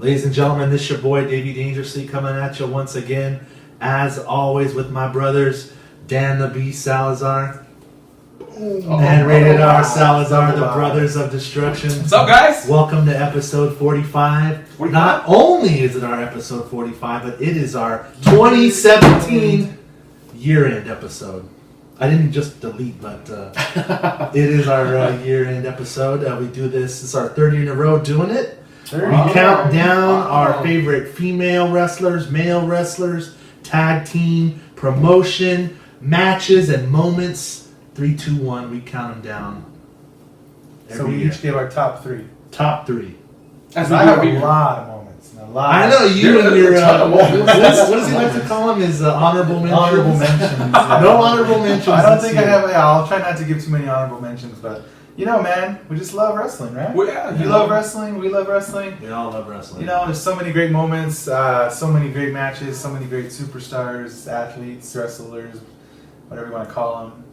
Ladies and gentlemen, this is your boy Davey Dangerously coming at you once again, as always with my brothers Dan the Beast Salazar and Rated R Salazar, the Brothers of Destruction. What's up, guys? Welcome to episode 45. Not only is it our episode 45, but it is our 2017 year-end episode. I didn't just delete, but it is our year-end episode. We do this. It's our third year in a row doing it. We count down our favorite female wrestlers, male wrestlers, tag team, promotion, matches, and moments. 3, 2, 1. We count them down. So we each gave our top three. Top three. I have a lot of moments. I know you and your what does he like to call them? His honorable mentions. Honorable mentions. Yeah. No honorable mentions. I don't think I have. Yeah, I'll try not to give too many honorable mentions, but you know, man, we just love wrestling, right? You love wrestling. We love wrestling. We all love wrestling. You know, there's so many great moments, so many great matches, so many great superstars, athletes, wrestlers, whatever you want to call them.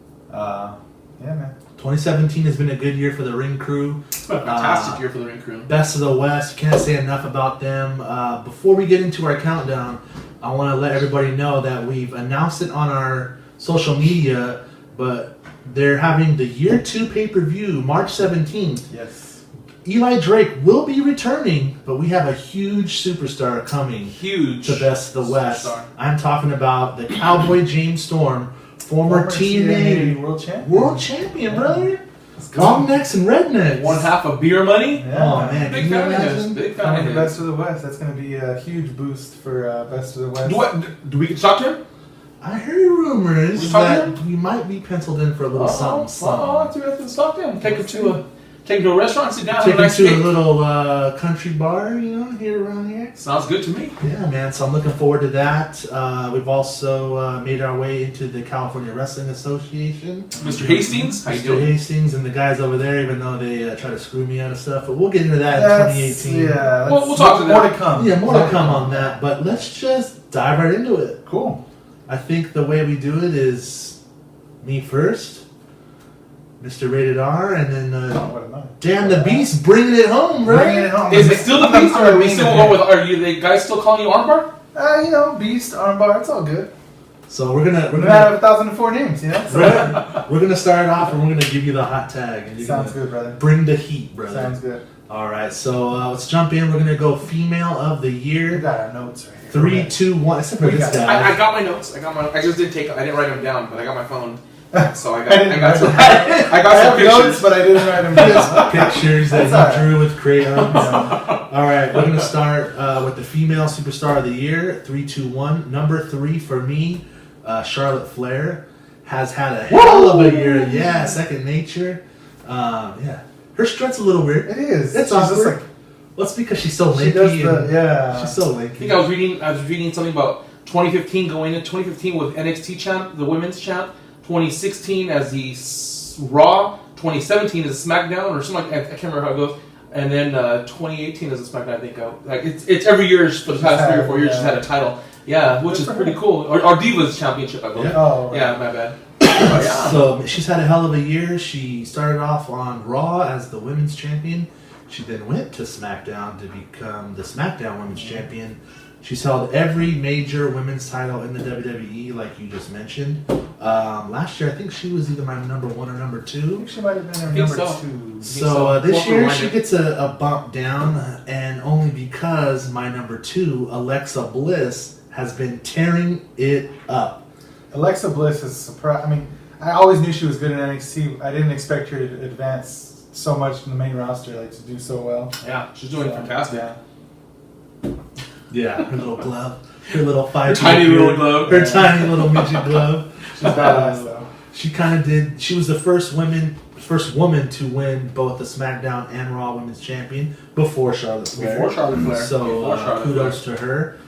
Yeah, man. 2017 has been a good year for the Ring Crüe. It's been a fantastic year for the Ring Crüe. Best of the West. Can't say enough about them. Before we get into our countdown, I want to let everybody know that we've announced it on our social media, but they're having the Year 2 pay-per-view, March 17th. Yes. Eli Drake will be returning, but we have a huge superstar coming to Best of the West. I'm talking about the Cowboy James Storm, former TNA World Champion, brother. Long necks and rednecks. One half of beer money. Yeah, oh man, big fan of his. Big fan of his. Best of the West. That's going to be a huge boost for Best of the West. Do we get to talk to him? I heard rumors that you might be penciled in for a little something. I'll have to talk to him. Take him to a restaurant, sit down, take have a nice him to steak. a little country bar, here around here. Sounds good to me. Yeah, man. So I'm looking forward to that. We've also made our way into the California Wrestling Association. Mr. Hastings, how you doing? Mr. Hastings and the guys over there, even though they try to screw me out of stuff, but we'll get into that in 2018. Yeah, we'll talk to that. More to come. Yeah, more to come on that. But let's just dive right into it. Cool. I think the way we do it is me first, Mr. Rated R, and then Dan the Beast bringing it home, right? Bringing it home. Is it still the Beast, or are we still going with? Are you the guys still calling you Armbar? Beast, Armbar, it's all good. So we're gonna have 1,004 names, we're gonna start off, and we're gonna give you the hot tag. And Sounds good, brother. Bring the heat, brother. Sounds good. All right, so let's jump in. We're gonna go female of the year. We got our notes right here. 3, 2, 1. Except for this guy. I got my notes. I just didn't write them down, but I got my phone. So I got some pictures. Notes, but I didn't write them down. Pictures that he drew with crayons. All right, we're going to start with the female superstar of the year. 3, 2, 1. Number 3 for me, Charlotte Flair has had a hell of a year. Yeah, second nature. Yeah, her strut's a little weird. It is. It's awkward. Well, it's because she's so lanky. She's so lanky. I think I was reading something about 2015 going into 2015 with NXT champ, the women's champ. 2016 as the Raw, 2017 as a SmackDown, or something like that. I can't remember how it goes. And then 2018 as a SmackDown, I think. Like it's every year for the past 3 or 4 years she's had a title. Yeah, which is pretty cool. Or Divas Championship, I believe. Yeah, my bad. Yeah. So she's had a hell of a year. She started off on Raw as the women's champion. She then went to SmackDown to become the SmackDown Women's Champion. She's held every major women's title in the WWE, like you just mentioned. Last year, I think she was either my number 1 or number 2. I think she might have been her number 2. So this year, she gets a bump down, and only because my number 2, Alexa Bliss, has been tearing it up. Alexa Bliss is surprised. I mean, I always knew she was good in NXT. I didn't expect her to advance so much in the main roster, like to do so well. Yeah, she's doing fantastic. Yeah, her little glove, her little fight, tiny little glove, her tiny little midget glove. She's badass though. She kind of did. She was the first woman to win both the SmackDown and Raw Women's Champion before Charlotte Flair. So kudos to her.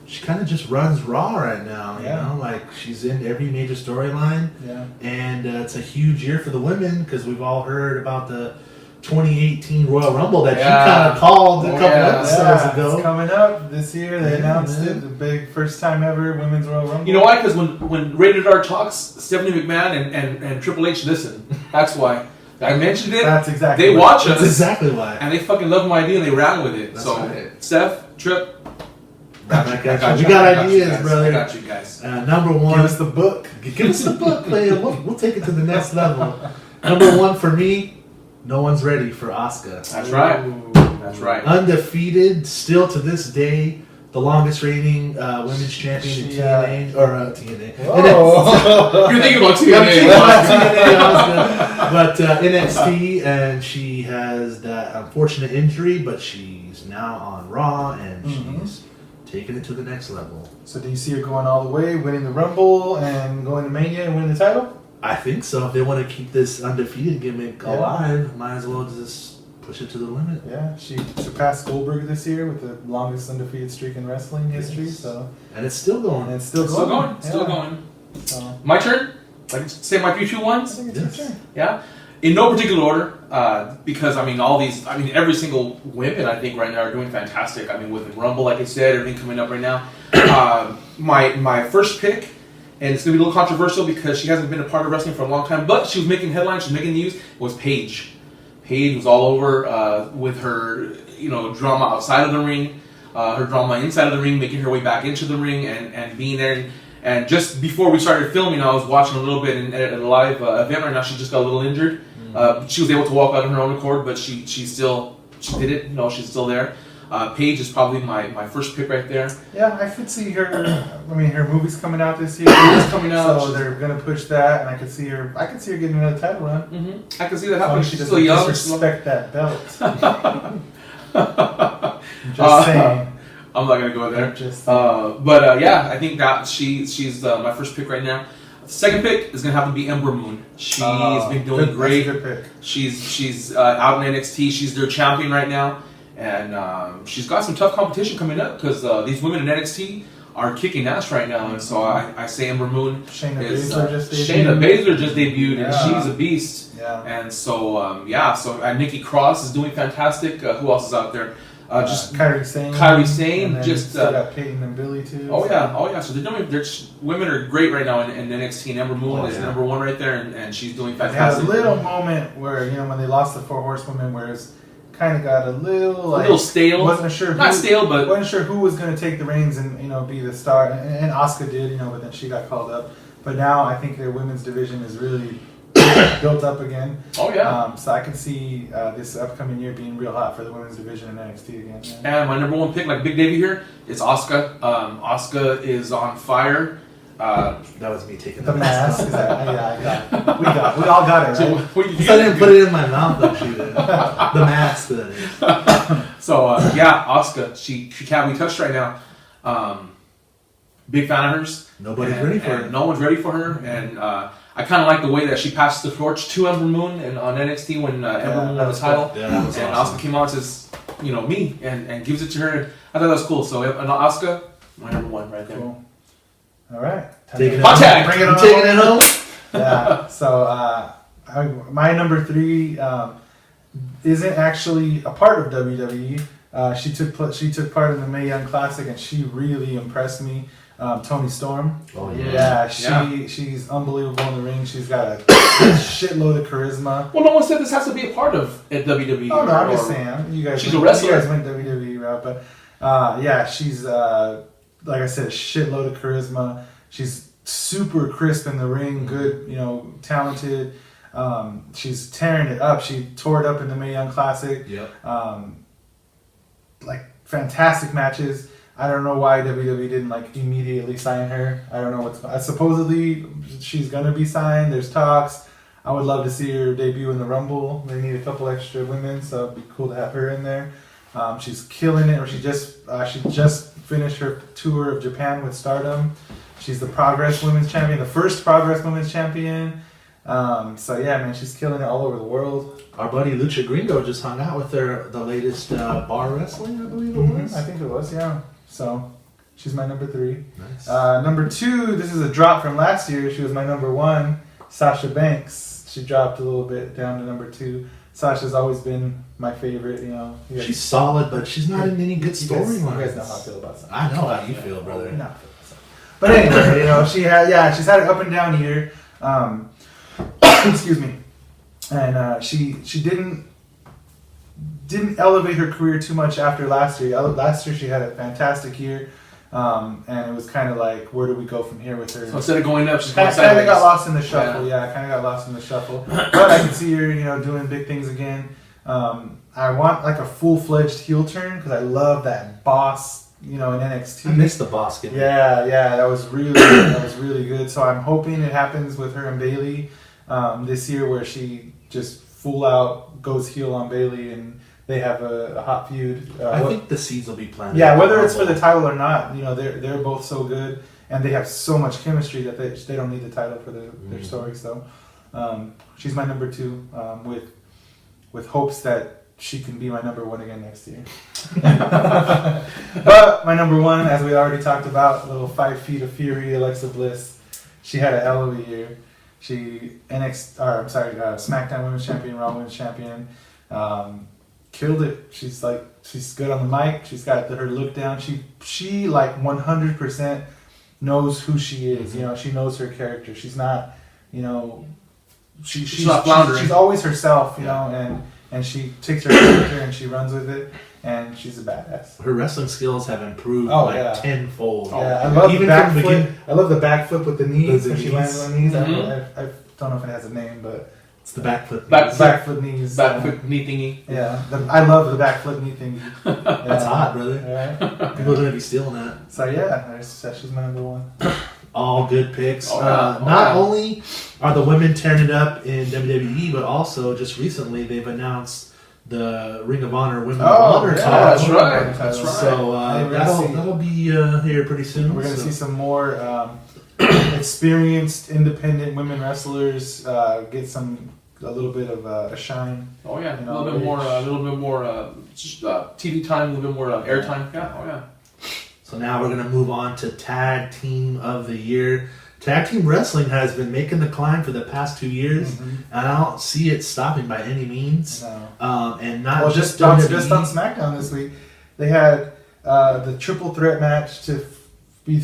She kind of just runs Raw right now. You know, like she's in every major storyline. Yeah. And it's a huge year for the women because we've all heard about the 2018 Royal Rumble that you kind of called a couple episodes ago. It's coming up this year. They announced it. The big first time ever Women's Royal Rumble. You know why? Because when Rated R talks, Stephanie McMahon and Triple H listen. That's why. I mentioned it. That's exactly. They watch That's us, exactly why. and they fucking love my idea, and they ran with it. That's so, right. Steph, Trip, We got ideas, guys. brother. I got you guys. Number one. Give us the book. Give us the book, man. We'll take it to the next level. Number one for me, no one's ready for Asuka. That's right. Ooh. That's right. Undefeated, still to this day, the longest reigning women's champion in TNA. Or TNA. Whoa. You're thinking about I'm thinking TNA. about TNA, Asuka. But NXT, and she has that unfortunate injury, but she's now on Raw, and she's taking it to the next level. So do you see her going all the way, winning the Rumble and going to Mania and winning the title? I think so. If they want to keep this undefeated gimmick alive, might as well just push it to the limit. Yeah, she surpassed Goldberg this year with the longest undefeated streak in wrestling history. So, And it's still going. and it's still Still going. going. Still Yeah. going. So, My turn? I can say my 3, 2, I 1s? think it's Yes. your turn. Yeah. In no particular order, because every single women I think right now are doing fantastic. I mean, with the Rumble, like I said, everything coming up right now. My first pick, and it's gonna be a little controversial because she hasn't been a part of wrestling for a long time, but she was making headlines, she was making news. Was Paige. Paige was all over with her, drama outside of the ring, her drama inside of the ring, making her way back into the ring, and being there. And just before we started filming, I was watching a little bit at a live event right now. She just got a little injured. She was able to walk out on her own accord, but she did it. She's still there. Paige is probably my first pick right there. Yeah, I could see her. I mean, her movie's coming out this year. It's coming out. So they're gonna push that, and I could see her getting another title run. Mm-hmm. I can see that As long happening. as she She's doesn't still young. disrespect that belt. Just saying. I'm not gonna go there. Just Yeah, I think that she's my first pick right now. The second pick is gonna have to be Ember Moon. She's been doing great. That's a good pick. She's out in NXT. She's their champion right now, and she's got some tough competition coming up because these women in NXT are kicking ass right now. And so I say Ember Moon. Shayna is, Baszler just debuted. Shayna Baszler just debuted, Yeah. and she's a beast. Yeah. And so Nikki Cross is doing fantastic. Who else is out there? Just Kairi Sane. Kairi Sane, And then just, still got Peyton and Billy too. Oh yeah. So women are great right now in NXT, and Ember Moon is number one right there, and she's doing They had a fantastic. little moment where when they lost the 4 Horsewomen, where it's kind of got a little stale. Wasn't sure. Not stale, but wasn't sure who was going to take the reins and be the star. And Asuka did, but then she got called up. But now I think their women's division is really built up again. oh yeah. So I can see this upcoming year being real hot for the women's division in NXT again. Yeah. And my number one pick, like Big Davey here, is Asuka. Asuka is on fire. That was me taking The the mask. mask Is off. that, yeah, we all got it. So, Right? what you I didn't put it in my mouth, actually. The mask, that is. So Asuka, she can't be touched right now. Big fan of hers. Nobody's ready for and her. No one's ready for her, and I kind of like the way that she passed the torch to Ember Moon and on NXT when Ember Moon won the title. Yeah, that was and awesome. Asuka came out and says, me, and gives it to her. And I thought that was cool. So Asuka, my number one right there. Cool. All right. Taking it Hot home. tag. Bring it I'm on. taking it home. Yeah. So my number 3 isn't actually a part of WWE. She took part in the Mae Young Classic, and she really impressed me. Toni Storm. Oh, Yeah, Yeah. she's unbelievable in the ring. She's got a shitload of charisma. Well, no one said this has to be a part of at WWE. Oh no, I'm or- just saying. You guys, She's a wrestler. You guys went WWE route, but she's like I said, a shitload of charisma. She's super crisp in the ring, good, talented. She's tearing it up. She tore it up in the Mae Young Classic. Yep. Fantastic matches. I don't know why WWE didn't immediately sign her. I don't know supposedly she's gonna be signed. There's talks. I would love to see her debut in the Rumble. They need a couple extra women, so it'd be cool to have her in there. She's killing it. Or she just finished her tour of Japan with Stardom. She's the Progress Women's Champion, the first Progress Women's Champion. So yeah, man, she's killing it all over the world. Our buddy Lucha Gringo just hung out with her the latest bar wrestling, I believe it was. I think it was, yeah. So she's my number 3. Nice. Number 2, this is a drop from last year. She was my number 1, Sasha Banks. She dropped a little bit down to number 2. Sasha's always been my favorite. You guys, She's solid, but she's not in any good you guys storylines. know how I feel about Sasha. I know how you feel, brother. You know how I feel about Sasha. But anyway, she's had an up and down year. Excuse me. and she didn't elevate her career too much after last year. Last year she had a fantastic year, and it was kind of like, where do we go from here with her? So instead of going up, she's going Kind sideways. of got lost in the shuffle. Yeah, kind of got lost in the shuffle. But I can see her, doing big things again. I want like a full-fledged heel turn because I love that boss, in NXT. I miss the boss getting. Yeah, that was really good. So I'm hoping it happens with her and Bailey this year, where she just full out goes heel on Bailey and they have a hot feud. I think the seeds will be planted. Yeah, whether it's for the title or not, they're both so good and they have so much chemistry that they don't need the title for their story. So she's my number 2, with hopes that she can be my number 1 again next year. But my number 1, as we already talked about, little 5 Feet of Fury, Alexa Bliss. She had a hell of a year. She SmackDown Women's Champion, Raw Women's Champion. Killed it. She's good on the mic. She's got her look down. She like 100% knows who she is. She knows her character. She's not, she's not floundering. She's always herself, and she takes her character and she runs with it, and she's a badass. Her wrestling skills have improved tenfold. Yeah, I love Even the back from the flip. beginning- I love the back flip with the knees The when she knees. lands on the knees. Mhm. I don't know if it has a name, but It's the backflip. back flip knees. Back foot knee thingy. Yeah, I love the back flip knee thing. That's hot, brother. Right? People are gonna be stealing that. So yeah, she's my number 1. All good picks. Oh, yeah. Not only are the women tearing it up in WWE, but also just recently they've announced the Ring of Honor Women of Honor title. that's right. That's right. So that'll be here pretty soon. We're gonna see some more experienced independent women wrestlers get a little bit of a shine. Oh yeah, a little bit more TV time, a little bit more airtime. Yeah, oh yeah. So now we're gonna move on to Tag Team of the Year. Tag team wrestling has been making the climb for the past 2 years, and I don't see it stopping by any means. No. And not just WWE. just on SmackDown this week, they had the triple threat match to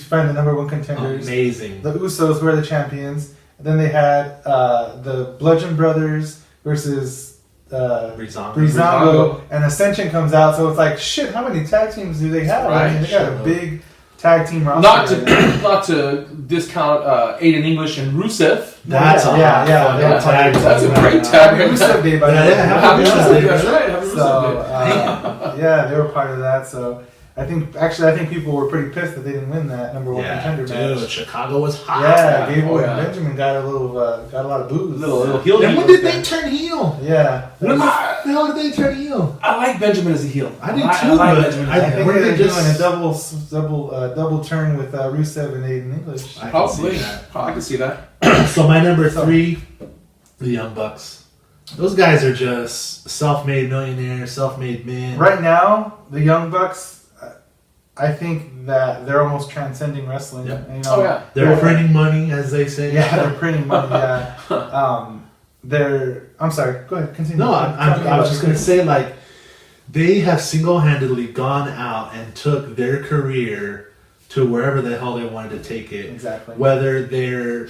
find the number 1 contenders. Amazing. The Usos were the champions. And then they had the Bludgeon Brothers versus Breezango, and Ascension comes out. So it's like, shit, how many tag teams do they have? Right. I mean, they got a big tag team roster. Not to discount Aiden English and Rusev. That's That's a great tag. Rusev Day, by the way. Happy Rusev Day. That's right. Happy So, Rusev Day. yeah, they were part of that. So I think people were pretty pissed that they didn't win that number 1 contender match. Chicago was hot. Yeah, Gable and Benjamin got a lot of boos. Little heel. And when did they turn heel? Yeah. When the hell did they turn heel? I like Benjamin as a heel. I do too, I like but Benjamin. I think Where they're they doing a double turn with Rusev and Aiden English. I can Probably. see that. I can see that. So my number 3, the Young Bucks. Those guys are just self-made millionaires, self-made men. Right now, the Young Bucks, I think that they're almost transcending wrestling. Yep. And, They're printing money, as they say. Yeah, they're printing money. Yeah. I'm sorry. Go ahead. Continue. No, I was just going to say, like, they have single-handedly gone out and took their career to wherever the hell they wanted to take it. Exactly. Whether they're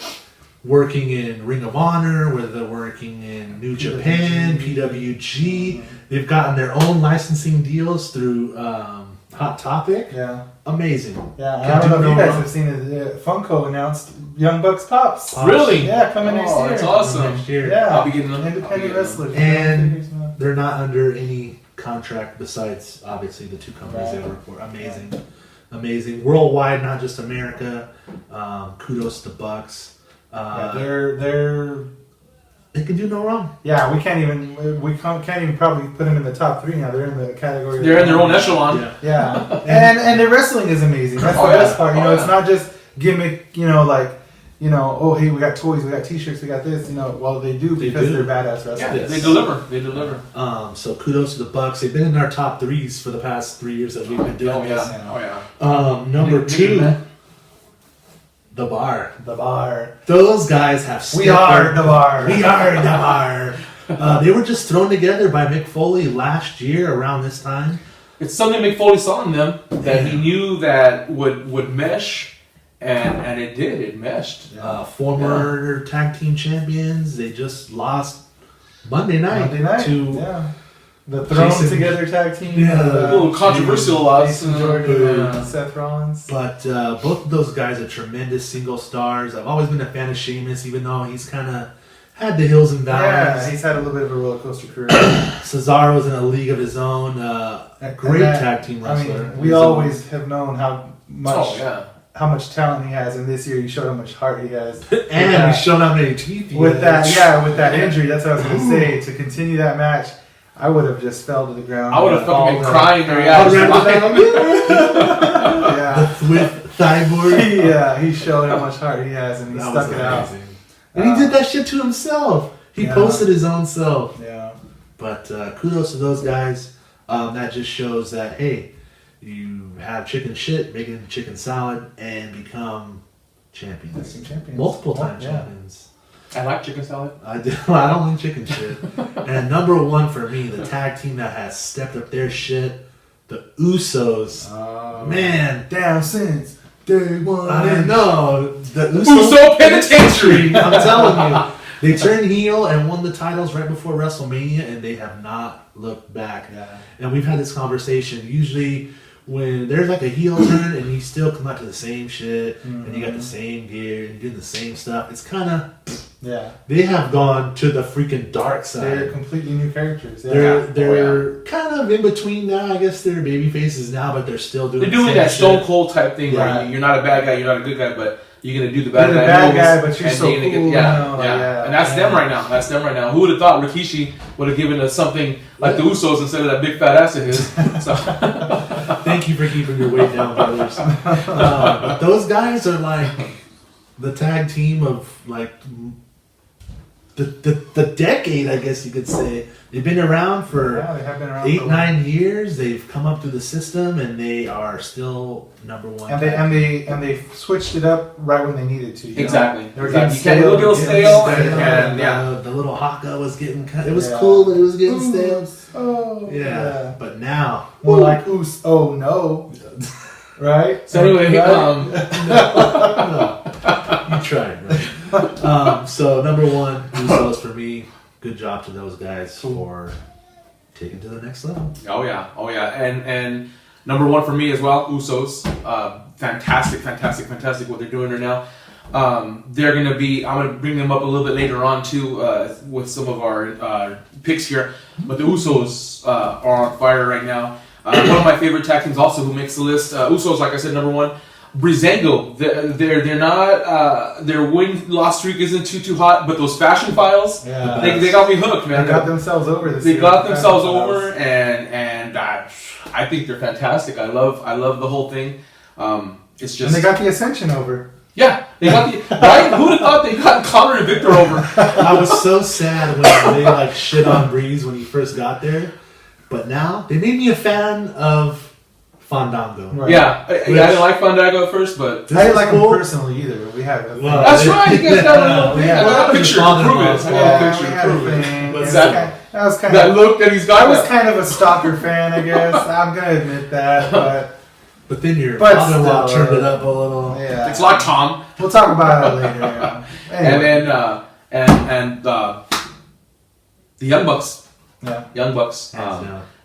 working in Ring of Honor, whether they're working in New Japan, PWG. They've gotten their own licensing deals through Hot Topic. Yeah. Amazing. Yeah. I don't know if you guys have seen it. Funko announced Young Bucks Pops. Really? Yeah, coming next year. That's awesome. Next year. Yeah. I'll be getting them. Independent wrestlers. And they're not under any contract besides, obviously, the 2 companies they work for. Amazing. Yeah. Amazing. Worldwide, not just America. Kudos to Bucks. They're They can do no wrong. Yeah, we can't even probably put them in the top 3 now. They're in the category. They're in their own echelon. Yeah, and their wrestling is amazing. That's the best part. It's not just gimmick. Oh hey, we got toys, we got T-shirts, we got this. Well, they do because they're badass wrestlers. Yeah, they deliver. They deliver. So kudos to the Bucks. They've been in our top 3s for the past 3 years that we've been doing this. Oh yeah. Number 2. The Bar. The Bar. Those guys have. We are the Bar. We are the Bar. They were just thrown together by Mick Foley last year around this time. It's something Mick Foley saw in them that he knew that would mesh, and it did. It meshed. Former tag team champions. They just lost Monday night to the Thrown Jason, Together tag team. A little controversial loss. Jason Jordan and Seth Rollins. But both of those guys are tremendous single stars. I've always been a fan of Sheamus, even though he's kind of had the hills and valleys. Yeah, he's had a little bit of a roller coaster career. Cesaro's in a league of his own. Great tag team wrestler. I mean, we always have known how much. Oh, how much talent he has, and this year he showed how much heart he has. And he's shown how many teeth he with has. with that injury. That's what I was going to say. To continue that match, I would have just fell to the ground. I would have fucking been crying there. With Cyborg. He showed how much heart he has, and he stuck it out. And he did that shit to himself. He posted his own self. Yeah. But kudos to those guys. That just shows that, hey, you have chicken shit, make it into chicken salad, and become champions. Multiple time champions. I like chicken salad. I don't like chicken shit. And number one for me, the tag team that has stepped up their shit, the Usos. Man. Down since day one. I know. The Uso Penitentiary. I'm telling you. They turned heel and won the titles right before WrestleMania, and they have not looked back. Yeah. And we've had this conversation. Usually, when there's like a heel turn and you still come out to the same shit, and you got the same gear and doing the same stuff, it's kind of they have gone to the freaking dark side. They're completely new characters. They're kind of in between now. I guess they're baby faces now, but they're still doing. They're doing that shit. Stone Cold type thing where you're not a bad guy, you're not a good guy, but you're gonna do the bad guy, but you're so cool. And that's them right now. That's them right now. Who would have thought Rikishi would have given us something like the Usos instead of that big fat ass of his? So. Thank you for keeping your weight down, brothers. But those guys are like the tag team of like the decade, I guess you could say. They've been around for they have been around 8-9 years. They've come up through the system, and they are still number one. And they switched it up right when they needed to. Exactly. They were getting stale. A little stale. And the little haka was getting cut. It was cool, but it was getting stale. Oh, But now more like oos. Oh no. Right. So anyway, no. You tried, right? So number one, Usos for me. Good job to those guys for taking to the next level. Oh yeah. And number one for me as well, Usos. Fantastic what they're doing right now. They're gonna be. I'm gonna bring them up a little bit later on too with some of our picks here. But the Usos are on fire right now. One of my favorite tag teams also who makes the list. Usos, like I said, number one. Breezango, they're not their win-loss streak isn't too hot, but those fashion files, they got me hooked, man. They got themselves over this year. They got themselves over, and I think they're fantastic. I love the whole thing. It's just and they got the Ascension over. Yeah, they got the right. Who'd have thought they got Connor and Victor over? I was so sad when they like shit on Breeze when he first got there, but now they made me a fan of Fandango. Right. Yeah, I didn't like Fandango at first, but I didn't like him personally either. But we had that's right. You guys got a little thing. I got a picture to prove it. That was kind that of look that he's got. I was kind of a stalker fan, I guess. I'm gonna admit that, but then your father-in-law turned it up a little. Yeah, it's like Tom. We'll talk about it later. Anyway. And then the Young Bucks. Yeah, Young Bucks.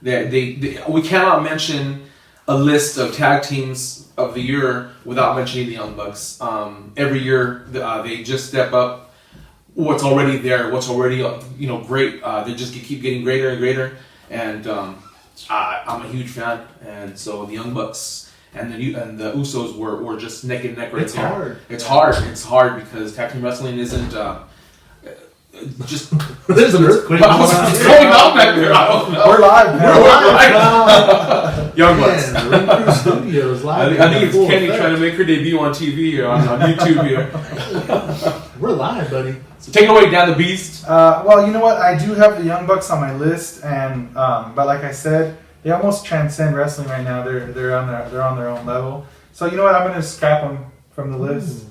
We cannot mention a list of tag teams of the year without mentioning the Young Bucks. Every year they just step up what's already there, what's already great. They just keep getting greater and greater, and I'm a huge fan. And so the Young Bucks and the Usos were just neck and neck right there. It's hard because tag team wrestling isn't. Just there's an earthquake. What's going on back there? I don't know. We're live. Young Bucks. Ring Crüe Studios live. I think it's Kenny trying to make her debut on TV or on YouTube here. We're live, buddy. So take it away, Dan the Beast. Well, you know what? I do have the Young Bucks on my list, and but like I said, they almost transcend wrestling right now. They're on their own level. So you know what? I'm gonna scrap them from the list.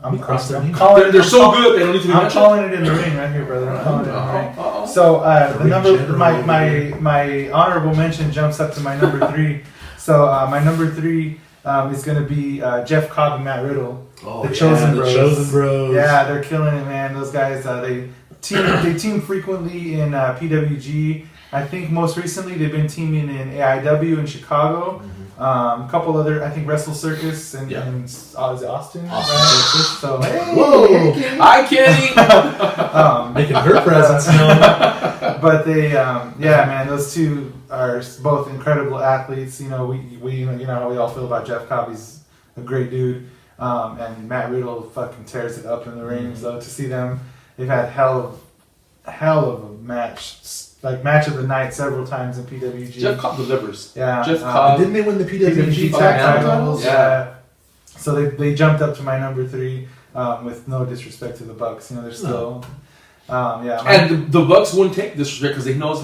I'm calling. They're so good. They don't need to be mentioned. I'm calling it in the ring right here, brother. I'm calling it in the ring. So the number, my honorable mention jumps up to my number 3. So my number 3 is going to be Jeff Cobb and Matt Riddle, the Chosen Bros. The Chosen Bros. Yeah, they're killing it, man. Those guys, they they team frequently in PWG. I think most recently they've been teaming in AIW in Chicago. A couple other, I think, Wrestle Circus and is it Austin? Texas. So, hey, Whoa! Hi, Kenny! Making her presence known. But they, yeah, man, those two are both incredible athletes. You know, we you know how we all feel about Jeff Cobb. He's a great dude. And Matt Riddle fucking tears it up in the ring. So to see them, they've had hell of a match. Like match of the night several times in PWG. Jeff Cobb delivers. Yeah. Jeff Cobb. Didn't they win the PWG tag tag titles? titles? Yeah. So they jumped up to my number 3 with no disrespect to the Bucks. You know, they're still, yeah. And the Bucks wouldn't take disrespect because they know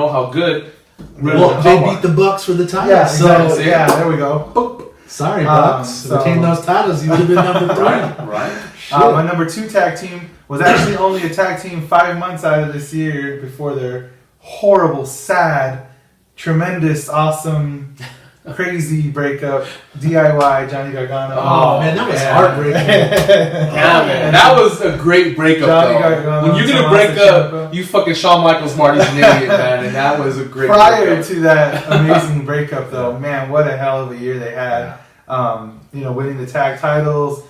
how good. Well, they beat the Bucks for the title. Yeah, so exactly. Yeah, there we go. sorry, Bucks. Retain those titles. You would have been number 3. Right. My number 2 tag team was actually only a tag team 5 months out of this year before their horrible, sad, tremendous, awesome, crazy breakup. DIY Johnny Gargano. Oh, man, that was heartbreaking. Yeah, man, that was a great breakup. Johnny Though. Gargano, When you're gonna break up, you fucking Shawn Michaels Marty's an idiot, man, and that was a great. Prior breakup. to that amazing breakup, though, man, what a hell of a year they had. You know, winning the tag titles.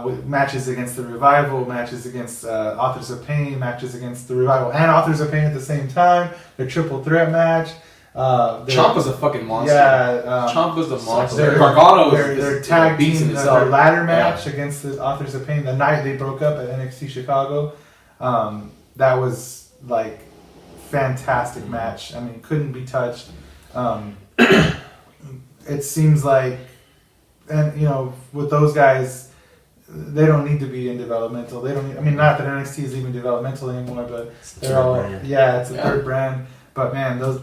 With matches against the Revival, matches against Authors of Pain, matches against the Revival and Authors of Pain at the same time. Their triple threat match. Ciampa's a fucking monster. Yeah, Ciampa's a monster. Their, Gargano their tag beast in team, itself. their ladder match against the Authors of Pain, the night they broke up at NXT Chicago. That was like fantastic match. I mean, couldn't be touched. It seems like, and you know, with those guys. They don't need to be in developmental. They don't. I mean, not that NXT is even developmental anymore, but they're all. Yeah, it's a third brand. But man, those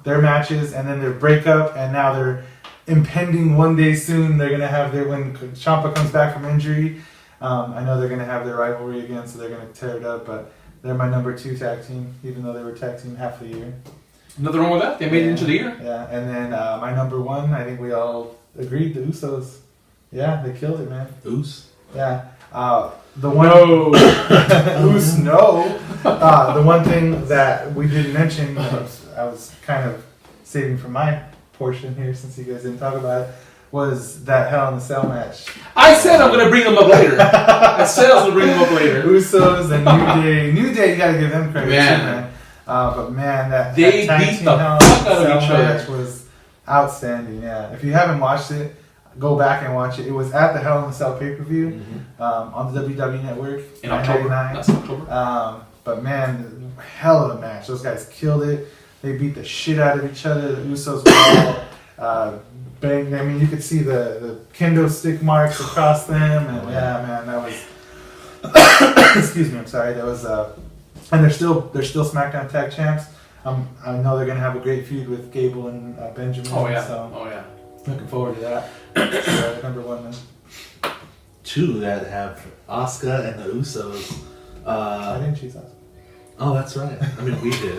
their matches, and then their breakup, and now they're impending one day soon. They're gonna have their when Ciampa comes back from injury. I know they're gonna have their rivalry again, so they're gonna tear it up. But they're my number 2 tag team, even though they were tag team half the year. Nothing wrong with that. They made it into the year. Yeah, and then my number 1, I think we all agreed, the Usos. Yeah, they killed it, man. Oos. Yeah. The one. No. Oos, no. The one thing that we didn't mention, I was kind of saving for my portion here since you guys didn't talk about it, was that Hell in a Cell match. I said I'm going to bring them up later. I said I was going to bring them up later. Usos and New Day. New Day, you got to give them credit too, man. But man, that They tag beat team the Hell fuck in a out of Cell each other. match was outstanding. Yeah. If you haven't watched it, go back and watch it. It was at the Hell in a Cell pay-per-view on the WWE Network in October. 1999. That's October. But man, hell of a match. Those guys killed it. They beat the shit out of each other. The Usos were all bang. I mean, you could see the kendo stick marks across them. And yeah, man, that was. Excuse me. I'm sorry. That was. And they're still SmackDown Tag Champs. I know they're gonna have a great feud with Gable and Benjamin. Oh yeah. So Oh yeah. looking forward to that. So, number 1 then. 2 that have Asuka and the Usos. I didn't choose us. Oh, that's right. I mean, we did.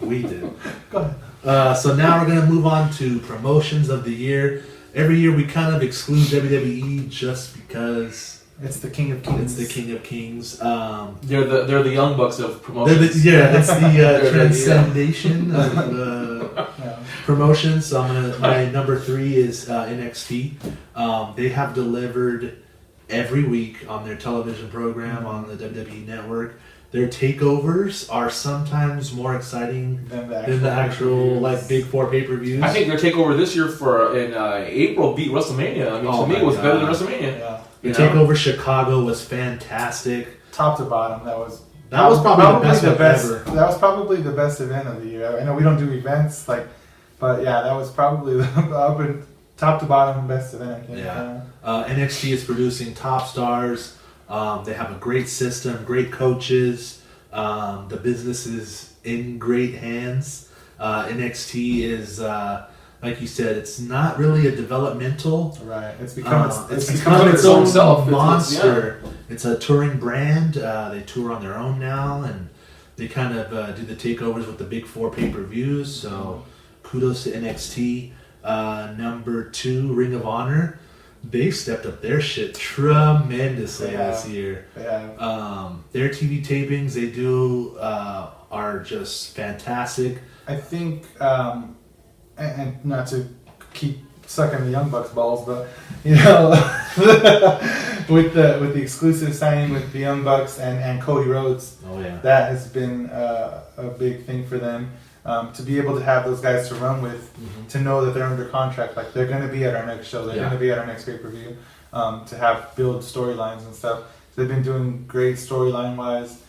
We did. Go ahead. So now we're going to move on to promotions of the year. Every year we kind of exclude WWE just because It's the King of Kings. it's the King of Kings. They're the Young Bucks of It's promotions. the transcendation of Yeah. promotions. So my number 3 is NXT. They have delivered every week on their television program on the WWE Network. Their takeovers are sometimes more exciting Than than the actual like Big 4 pay-per-views. I think their takeover this year in April beat WrestleMania. I mean, Oh to me, my it was better than God. WrestleMania. Yeah. the You know? takeover Chicago was fantastic. Top to bottom, that was Probably the best one ever. That was probably the best event of the year. I know we don't do events but yeah, that was probably the top to bottom best event. I think. Yeah. NXT is producing top stars. They have a great system, great coaches. The business is in great hands. NXT is, like you said, it's not really a developmental. Right. It's become It's become become its own itself. monster. It's a touring brand. They tour on their own now, and they kind of do the takeovers with the Big 4 pay-per-views. So kudos to NXT. Number 2, Ring of Honor. they've stepped up their shit tremendously this year. Yeah. Their TV tapings they do are just fantastic. I think, and not to keep sucking the Young Bucks balls, but you know, with the exclusive signing with the Young Bucks and Cody Rhodes, that has been a big thing for them. To be able to have those guys to run with, to know that they're under contract, like they're going to be at our next show, they're going to be at our next pay-per-view, to have build storylines and stuff. So they've been doing great storyline wise.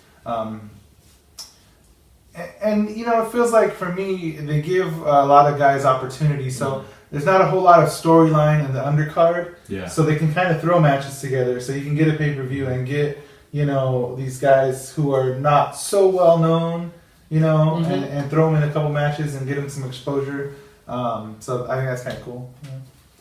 And you know, it feels like for me, they give a lot of guys opportunity. So there's not a whole lot of storyline in the undercard. Yeah. So they can kind of throw matches together. So you can get a pay-per-view and get, you know, these guys who are not so well known, you know, and throw them in a couple matches and get them some exposure. So I think that's kind of cool. Yeah.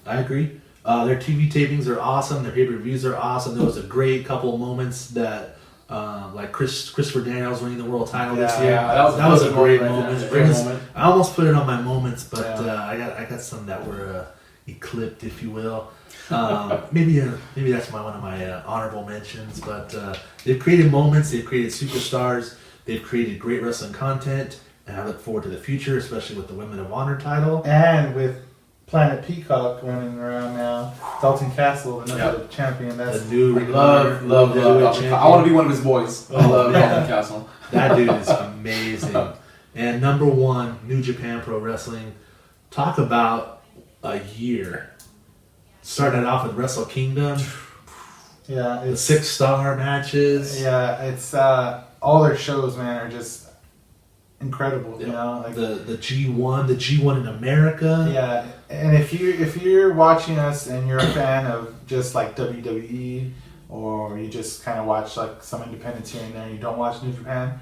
I agree. Their TV tapings are awesome. Their pay-per-views are awesome. There was a great couple of moments that, like Christopher Daniels winning the world title this year. That was a great moment. I almost put it on my moments, but I got some that were eclipsed, if you will. Maybe that's one of my honorable mentions. But they've created moments. They've created superstars. They've created great wrestling content, and I look forward to the future, especially with the Women of Honor title. And with Planet Peacock running around now, Dalton Castle, another champion. That's the new love. I want to be one of his boys. I love Dalton Castle. That dude is amazing. And number one, New Japan Pro Wrestling. Talk about a year. Started off with Wrestle Kingdom. Yeah, the 6-star matches. Yeah, it's all their shows, man, are just incredible. You know, like the G1 in America. Yeah, and if you're watching us and you're a fan of just like WWE, or you just kind of watch like some independents here and there, and you don't watch New Japan,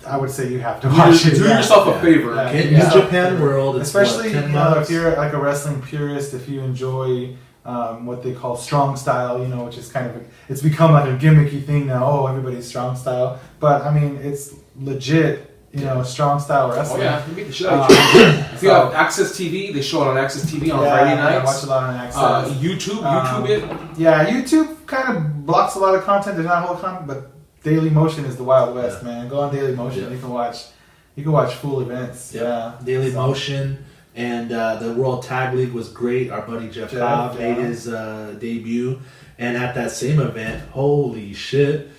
I would say you have to watch it. Do yourself a favor. New Japan World, especially you know, if you're like a wrestling purist, if you enjoy what they call strong style, you know, which is kind of it's become like a gimmicky thing now. Oh, everybody's strong style, but I mean, it's legit. You know, strong style wrestling. Oh yeah, you beat the shit out of you. If you have Access TV, they show it on Access TV on Friday nights. I watch a lot on Access. YouTube it. Yeah, YouTube kind of blocks a lot of content. There's not a whole content, but Daily Motion is the Wild West, man. Go on Daily Motion. Yeah. You can watch full events. Yep. Yeah, Daily Motion. And the World Tag League was great. Our buddy Jeff Cobb made his debut. And at that same event, holy shit,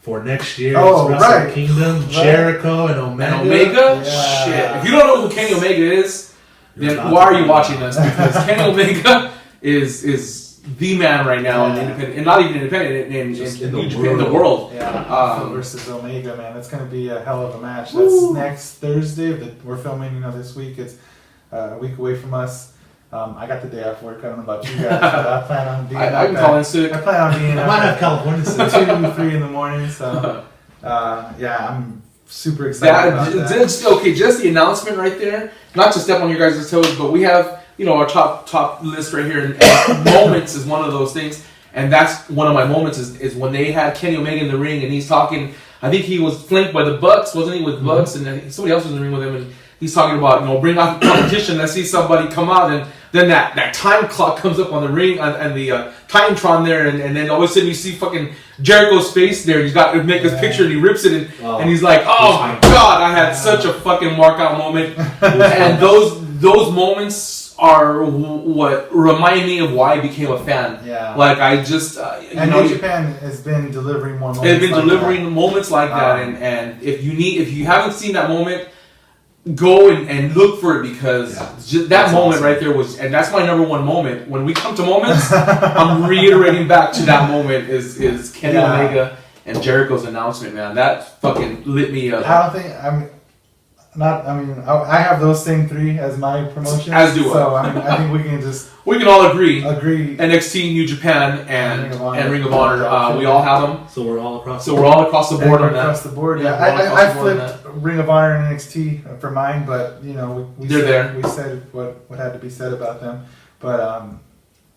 for next year, it's Wrestle Kingdom, Jericho, and Omega. Yeah. Shit. If you don't know who Kenny Omega is, then why are you watching this? Because Kenny Omega is the man right now in independent, and not even independent, in the world. Yeah, versus Omega, man. That's going to be a hell of a match. That's next Thursday. We're filming, this week. It's a week away from us. I got the day off work. I don't know about you guys, but I plan on being. I can call in sick. I plan on being. I might have California sick 2-3 in the morning. So, I'm super excited about that. Okay, just the announcement right there. Not to step on your guys' toes, but we have our top list right here, and moments is one of those things, and that's one of my moments is when they had Kenny Omega in the ring, and he's talking. I think he was flanked by the Bucks, wasn't he? With Bucks, and then somebody else was in the ring with him, and he's talking about bring out the competition. Let's see somebody come out, and then that time clock comes up on the ring and the Timetron there, and then all of a sudden you see fucking Jericho's face there. He's got to make this picture, and he rips it, and he's like, "Oh my god, I had such a fucking mark out moment." And those moments are what remind me of why I became a fan. Yeah. Like I just New Japan has been delivering more moments. They've been delivering moments like that, and if you haven't seen that moment, go and look for it, because that moment right there was, and that's my number one moment. When we come to moments, I'm reiterating back to that moment is Kenny Omega and Jericho's announcement, man. That fucking lit me up. I have those same three as my promotions. As do I. So I think we can just all agree. NXT, New Japan, and Ring of Honor. We all have them. So we're all across. We're all across the board on that. Across the board, yeah. I flipped Ring of Honor and NXT for mine, but we said what had to be said about them. But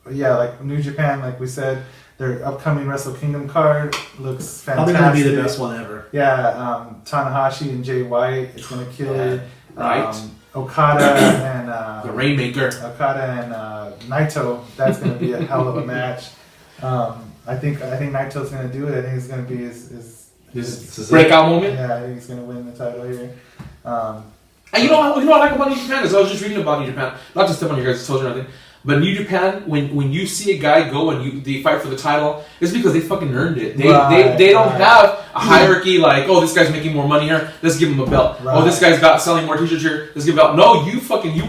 like New Japan, like we said, their upcoming Wrestle Kingdom card looks fantastic. Probably gonna be the best one ever. Yeah, Tanahashi and Jay White is gonna kill it. Right. Okada and The Rainmaker. Okada and Naito. That's going to be a hell of a match. I think Naito's going to do it. I think it's going to be his breakout moment. Yeah, I think he's going to win the title here. And you know what I like about New Japan is I was just reading about New Japan, not to step on your guys' toes or nothing, but New Japan, when you see a guy go and they fight for the title, it's because they fucking earned it. They don't have a hierarchy like, oh, this guy's making more money here, let's give him a belt. Right. Oh, this guy's got selling more t-shirts here, let's give him a belt. No, you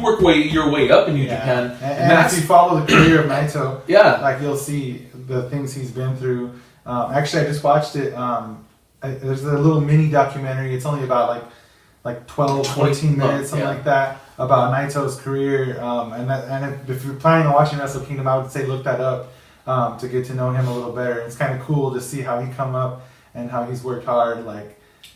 work your way up in New Japan. And if you follow the career of Naito, yeah, like you'll see the things he's been through. Actually, I just watched it. There's a little mini documentary. It's only about like 12, 14 minutes, something like that, about Naito's career. If you're planning on watching Wrestle Kingdom, I would say look that up to get to know him a little better. It's kind of cool to see how he come up and how he's worked hard,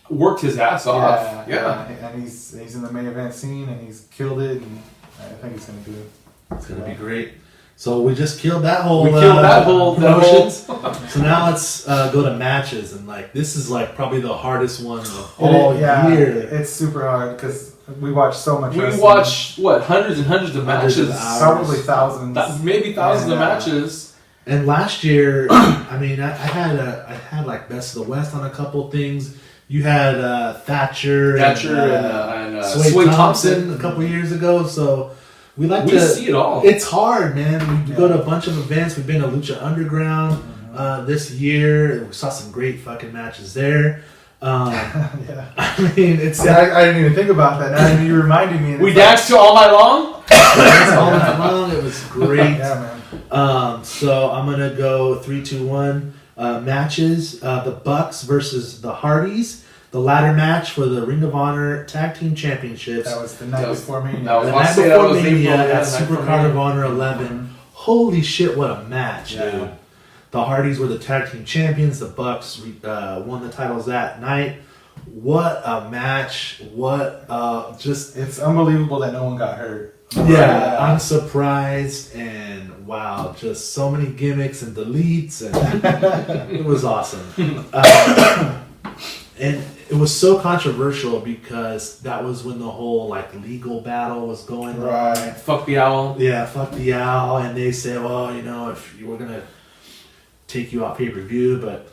worked his ass off. Yeah. And he's in the main event scene and he's killed it. And I think he's gonna do it. It's gonna be great. So we just killed that whole. promotions. So now let's go to matches, and this is probably the hardest one of all year. It's super hard because we watch so much. We wrestling. watch hundreds and hundreds of matches, probably thousands, maybe thousands of matches. And last year, I had Best of the West on a couple things. You had Thatcher and Sway Thompson a couple years ago, so. We see it all. It's hard, man. We go to a bunch of events. We've been to Lucha Underground this year. We saw some great fucking matches there. I mean, it's. I didn't even think about that. Now you reminded me. We danced to All Night Long. All Night Long. It was great. Man. So I'm gonna go 3, 2, 1 matches. The Bucks versus the Hardys. The ladder match for the Ring of Honor Tag Team Championships. That was the night before Mania. The night before Mania at Supercard of Honor 11. Holy shit, what a match, dude. The Hardys were the Tag Team Champions. The Bucks won the titles that night. What a match. It's unbelievable that no one got hurt. Yeah, I'm surprised, and wow, just so many gimmicks and deletes, and it was awesome. And it was so controversial because that was when the whole legal battle was going on. Right. Fuck the Owl. Yeah, fuck the Owl. And they say, well, if you were going to take you off pay-per-view, but,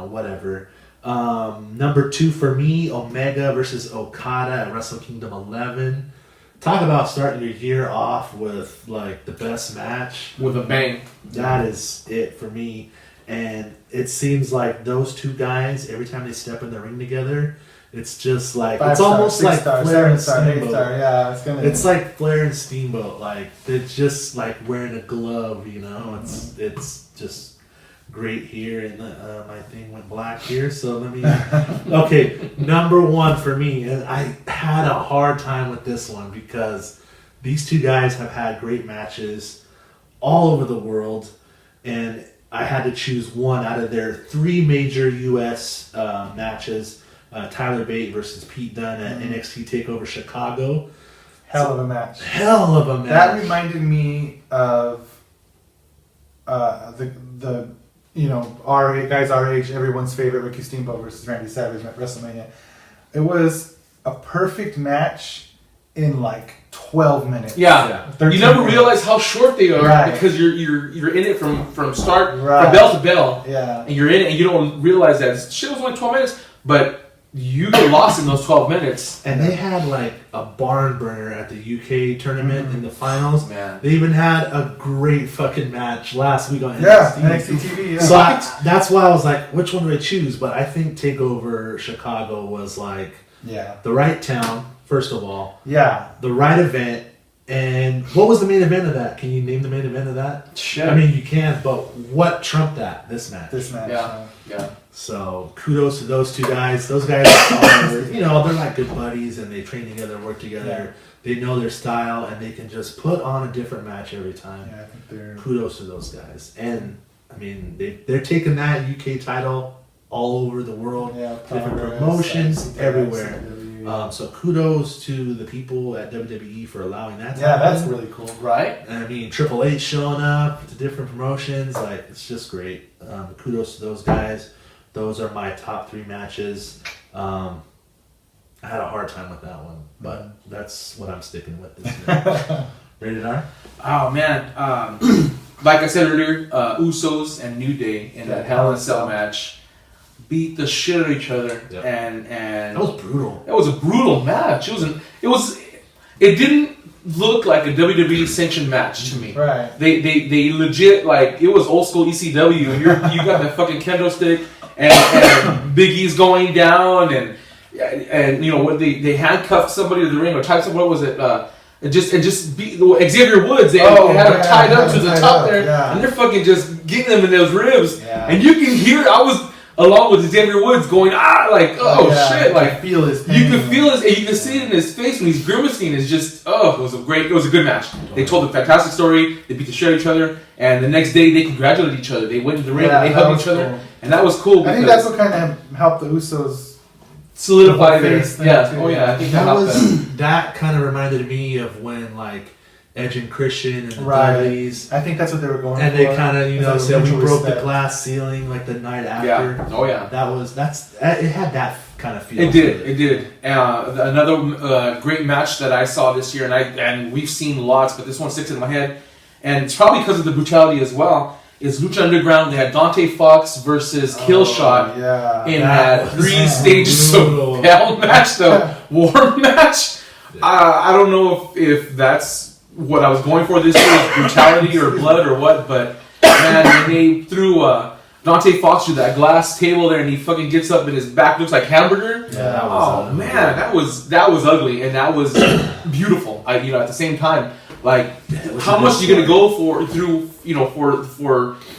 whatever. Number 2 for me, Omega versus Okada at Wrestle Kingdom 11. Talk about starting your year off with, the best match. With a bang. That is it for me. And it seems like those two guys, every time they step in the ring together, it's just it's almost like Flair and Steamboat. It's like Flair and Steamboat. They're just wearing a glove, It's just great here, and my thing went black here. So let me. Okay, number 1 for me, and I had a hard time with this one because these two guys have had great matches all over the world, and I had to choose one out of their 3 major U.S. Matches. Tyler Bate versus Pete Dunne at NXT TakeOver Chicago. Hell of a match. That reminded me of the our guys our age, everyone's favorite Ricky Steamboat versus Randy Savage at WrestleMania. It was a perfect match in 12 minutes. Yeah. You never realize how short they are because you're in it from start from bell to bell. Yeah. And you're in it and you don't realize that shit was only 12 minutes, but you get lost in those 12 minutes. And they had a barn burner at the UK tournament in the finals. Man. They even had a great fucking match last week on NXT. Yeah, NXT TV. Yeah. So that's why I was which one do I choose? But I think TakeOver Chicago was the right town. First of all, the right event, and what was the main event of that? Can you name the main event of that? Sure. I mean, you can, but what trumped that? This match. Yeah. So kudos to those two guys. Those guys are, they're good buddies, and they train together, work together. Yeah. They know their style, and they can just put on a different match every time. Yeah, I think they're kudos to those guys, and I mean they're taking that UK title all over the world, different promotions everywhere. So kudos to the people at WWE for allowing that to happen. That's really cool. Right? I mean, Triple H showing up to different promotions, it's just great. Kudos to those guys. Those are my top 3 matches. I had a hard time with that one, but that's what I'm sticking with this year. Rated R? Oh man, like I said earlier, Usos and New Day in that Hell in a Cell match beat the shit out of each other, and that was brutal. That was a brutal match. It didn't look like a WWE sanctioned match to me. Right. They legit, like, it was old school ECW. You got that fucking kendo stick and Big E's going down and you know what they handcuffed somebody to the ring or tied somebody. What was it? Just beat Xavier Woods. They had him tied up to the top there, and they're fucking just getting them in those ribs. Yeah. And you can hear I was along with Xavier Woods going like shit, like feel his pain. You can feel his, you can see it in his face when he's grimacing. It's just it was a good match. They told a fantastic story. They beat the shit out of each other, and the next day they congratulated each other. They went to the ring and they hugged each other, and that was cool. I think that's what kind of helped the Usos solidify their face. Yeah. Oh yeah. I think that kind of reminded me of when like Edge and Christian and the Dudleys. I think that's what they were going for. And they kind of, said we broke the glass ceiling like the night after. Yeah. Oh yeah. It had that kind of feel. It did. Another great match that I saw this year, and we've seen lots, but this one sticks in my head, and it's probably because of the brutality as well. Is Lucha Underground. They had Dante Fox versus Killshot in that 3 stages of hell match, the war match. Yeah. I don't know if that's what I was going for this year, brutality or blood or what, but man, when they threw Dante Fox through that glass table there and he fucking gets up and his back looks like hamburger. Yeah, that was ugly and that was beautiful. At the same time, like how much are you gonna go for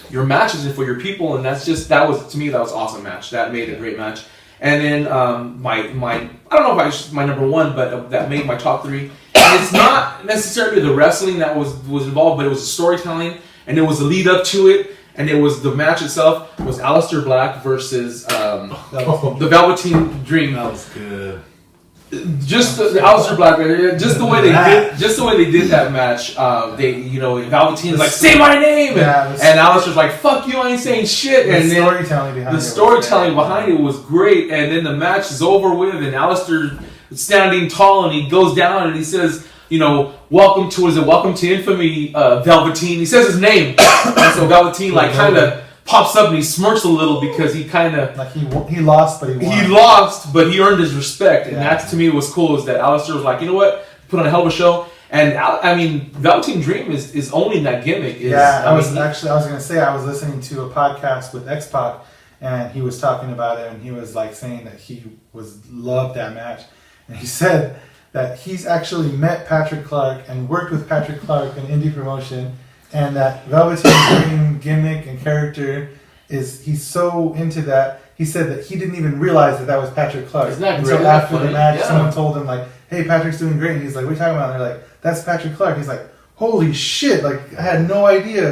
your matches and for your people, and that was to me that was an awesome match. That made a great match. And then my I don't know if it's my number one, but that made my top 3. And it's not necessarily the wrestling that was involved, but it was the storytelling and it was the lead up to it, and it was the match itself. It was Aleister Black versus the Velveteen Dream. That was good. Just the Aleister Black, just the way they did that match. Velveteen's like, say my name, and Aleister's like, fuck you, I ain't saying shit. And then the storytelling behind it was great. And then the match is over with, and Aleister is standing tall, and he goes down, and he says, welcome to infamy, Velveteen. He says his name, and so Velveteen kind of pops up and he smirks a little because he kind of he lost, but he won. He lost, but he earned his respect, and that to me was cool. Is that Aleister was like, you know what, put on a hell of a show, and Velveteen Dream is owning that gimmick. I was going to say I was listening to a podcast with X-Pac, and he was talking about it, and he was like saying that he loved that match, and he said that he's actually met Patrick Clark and worked with Patrick Clark in indie promotion. And that Velveteen Dream gimmick and character he's so into that. He said that he didn't even realize that was Patrick Clark until after the match. Someone told him like, "Hey, Patrick's doing great." And he's like, "What are you talking about?" And they're like, "That's Patrick Clark." He's like, "Holy shit! Like I had no idea."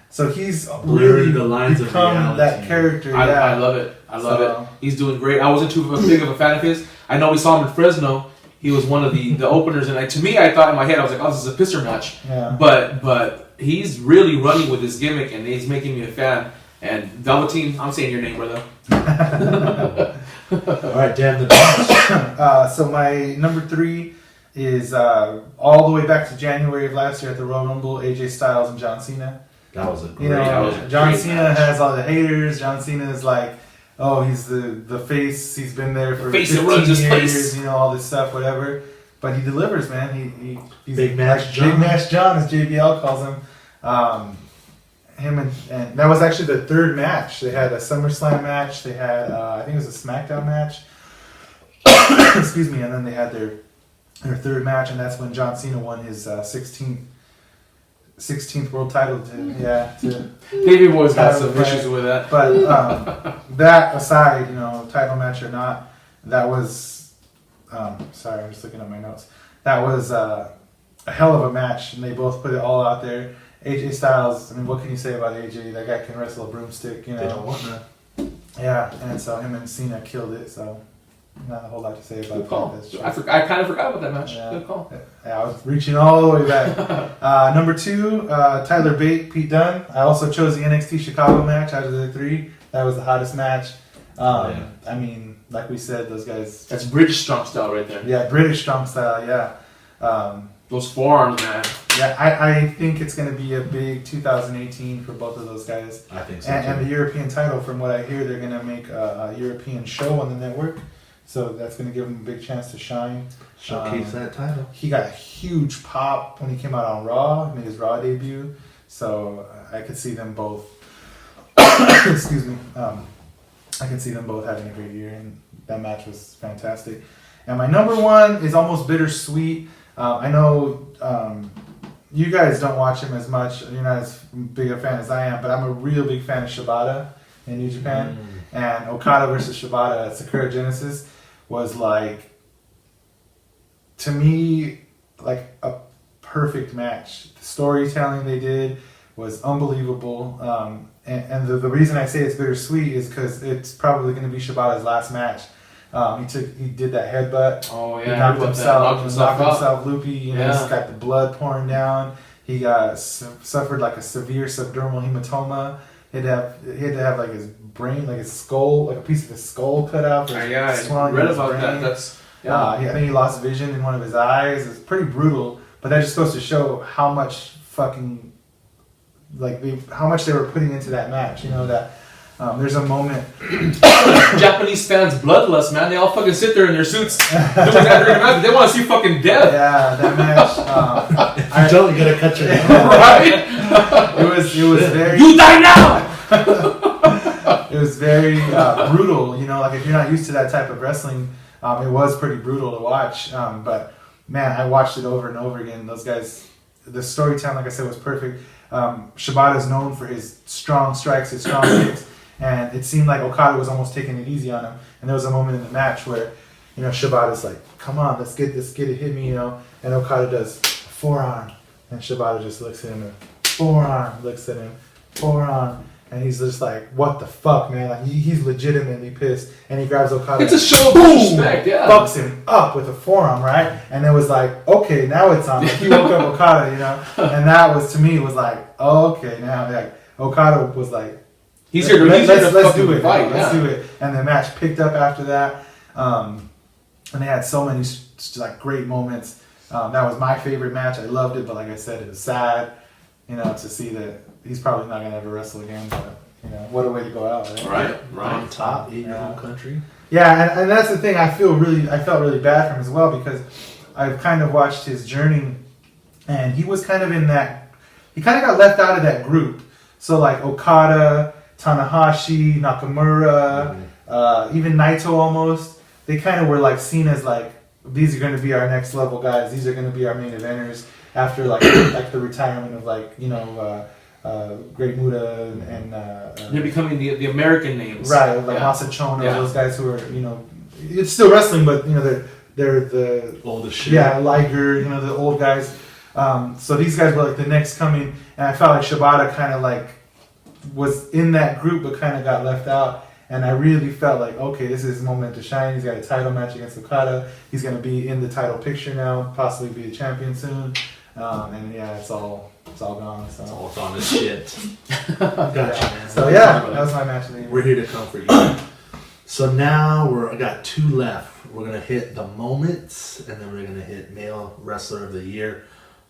So he's really the lines become that character. I love it. I love it. He's doing great. I wasn't too big of a fan of his. I know we saw him in Fresno. He was one of the openers, and to me, I thought in my head, I was like, "Oh, this is a pisser match." Yeah. But he's really running with his gimmick, and he's making me a fan. And Velveteen, I'm saying your name, brother. All right, damn the match. So my number 3 is all the way back to January of last year at the Royal Rumble. AJ Styles and John Cena. That was a great. John Cena has all the haters. John Cena is like, oh, he's the face. He's been there for 15 years. All this stuff, whatever. But he delivers, man. He's Big Match John. Big Match John, as JBL calls him. Him and that was actually the 3rd match. They had a SummerSlam match. They had I think it was a SmackDown match. Excuse me. And then they had their 3rd match, and that's when John Cena won his 16th world title. Davey Boy's got some issues with that. But that aside, title match or not, that was. Sorry, I'm just looking at my notes. That was a hell of a match, and they both put it all out there. AJ Styles, what can you say about AJ? That guy can wrestle a broomstick, They don't want that. Yeah, and so him and Cena killed it, so not a whole lot to say about Good call. that. I kind of forgot about that match. Yeah. Good call. Yeah, I was reaching all the way back. Number 2, Tyler Bate, Pete Dunne. I also chose the NXT Chicago match out of the 3. That was the hottest match. Yeah. I mean, like we said, those guys. That's British strong style right there. Yeah, British strong style. Yeah. Those forearms, man. Yeah, I think it's going to be a big 2018 for both of those guys. I think so And too. the European title, from what I hear, they're going to make a European show on the network. So that's going to give him a big chance to shine. Showcase that title. He got a huge pop when he came out on Raw, made his Raw debut. So I could see them both. Excuse me. I can see them both having a great year, and that match was fantastic. And my number one is almost bittersweet. I know you guys don't watch him as much. You're not as big a fan as I am, but I'm a real big fan of Shibata in New Japan. And Okada versus Shibata at Sakura Genesis was like, to me, like a perfect match. The storytelling they did was unbelievable. And the reason I say it's bittersweet is because it's probably going to be Shibata's last match. He did that headbutt. Oh He yeah, knocked knocked himself out. himself loopy. You know, he's got the blood pouring down. He got suffered like a severe subdermal hematoma. He had to have like his brain, like his skull, like a piece of his skull cut out. Yeah, I read about that. That's I think he lost vision in one of his eyes. It's pretty brutal, but that just goes to show how much fucking how much they were putting into that match. You know that. There's a moment. Japanese fans bloodlust, man. They all fucking sit there in their suits doing that during the match. They want to see fucking death. Yeah, that match. If you don't, you gotta cut your head. Right? It was very. You die now! It was very brutal. You know, like if you're not used to that type of wrestling, it was pretty brutal to watch. But man, I watched it over and over again. Those guys, the storytelling, like I said, was perfect. Shibata is known for his strong strikes, his strong kicks, and it seemed like Okada was almost taking it easy on him. And there was a moment in the match where, you know, Shibata's like, "Come on, let's get it, hit me," you know. And Okada does forearm, and Shibata just looks at him, and forearm, looks at him, forearm. And he's just like, "What the fuck, man?" Like he's legitimately pissed, and he grabs Okada. It's a show of boom, respect, yeah. Fucks him up with a forearm, right? And it was like, okay, now it's on. Like he woke up Okada, you know, and that was to me was like, oh, okay, now like Okada was like, he's here to let's fucking do it, fight. let's do it. And the match picked up after that, and they had so many like great moments. That was my favorite match. I loved it, but like I said, it was sad, you know, to see that. He's probably not gonna ever wrestle again, but you know, what a way to go out, right? Right. On top in your home country. Yeah, and that's the thing. I felt really bad for him as well because I've kind of watched his journey, and he was kind of in that. He kind of got left out of that group. So like Okada, Tanahashi, Nakamura, even Naito almost. They kind of were like seen as like these are going to be our next level guys. These are going to be our main eventers after like the retirement of like you know. Great Muda and They're becoming the American names, right? Like Masachono, Yeah. those guys who are you know, it's still wrestling, but you know they're the Oldest shit. yeah Liger, you know the old guys. So these guys were like the next coming, and I felt like Shibata kind of like was in that group, but kind of got left out. And I really felt like okay, this is his moment to shine. He's got a title match against Okada. He's going to be in the title picture now, possibly be a champion soon. And yeah, it's all gone. So. It's on this shit. Gotcha, man. So yeah, that was my match of the year. We're here to comfort you. So now I got two left. We're gonna hit the moments, and then we're gonna hit male wrestler of the year.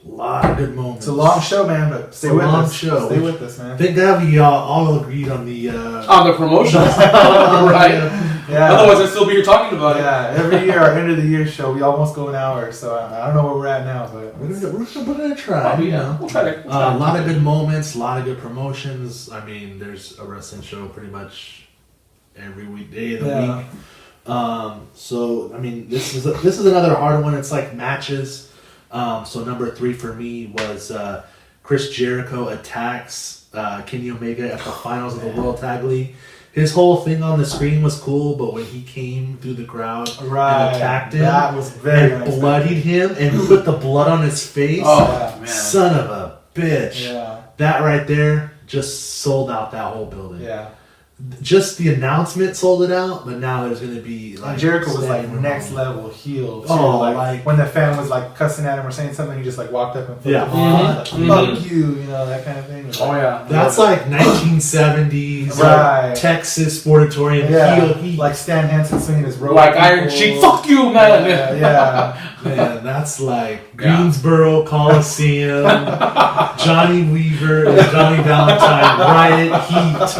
A lot of good moments. It's a long show, man, but stay with us. Show. Stay with us, man. Thank God we all agreed on the promotions, right? Yeah. Otherwise, I'd still be here talking about it. Yeah, every year, our end of the year show, we almost go an hour. So I don't know where we're at now, but we're gonna try. Probably, you yeah. know. We'll try to. A lot of good moments, a lot of good promotions. I mean, there's a wrestling show pretty much every weekday of the week. So I mean, this is another hard one. It's like matches. So number 3 for me was Chris Jericho attacks Kenny Omega at the finals of the World Tag League. His whole thing on the screen was cool, but when he came through the crowd and attacked him, that was very and bloodied him and put the blood on his face, Oh man, son of a bitch! Yeah. That right there just sold out that whole building. Yeah. just the announcement sold it out, but now there's going to be like And Jericho was like standing room next only. level heel. Too. Oh, like when the fan was like cussing at him or saying something, he just like walked up and flipped Yeah. him off, Mhm. like, fuck you, that kind of thing. Oh yeah. That's like 1970s Right. like, Texas sportatorium Yeah, heel heat. like Stan Hansen swinging his rope. Like Iron Sheik, fuck you, man. Yeah. Man, that's like Yeah. Greensboro Coliseum, Johnny Weaver and Johnny Valentine riot heat. That's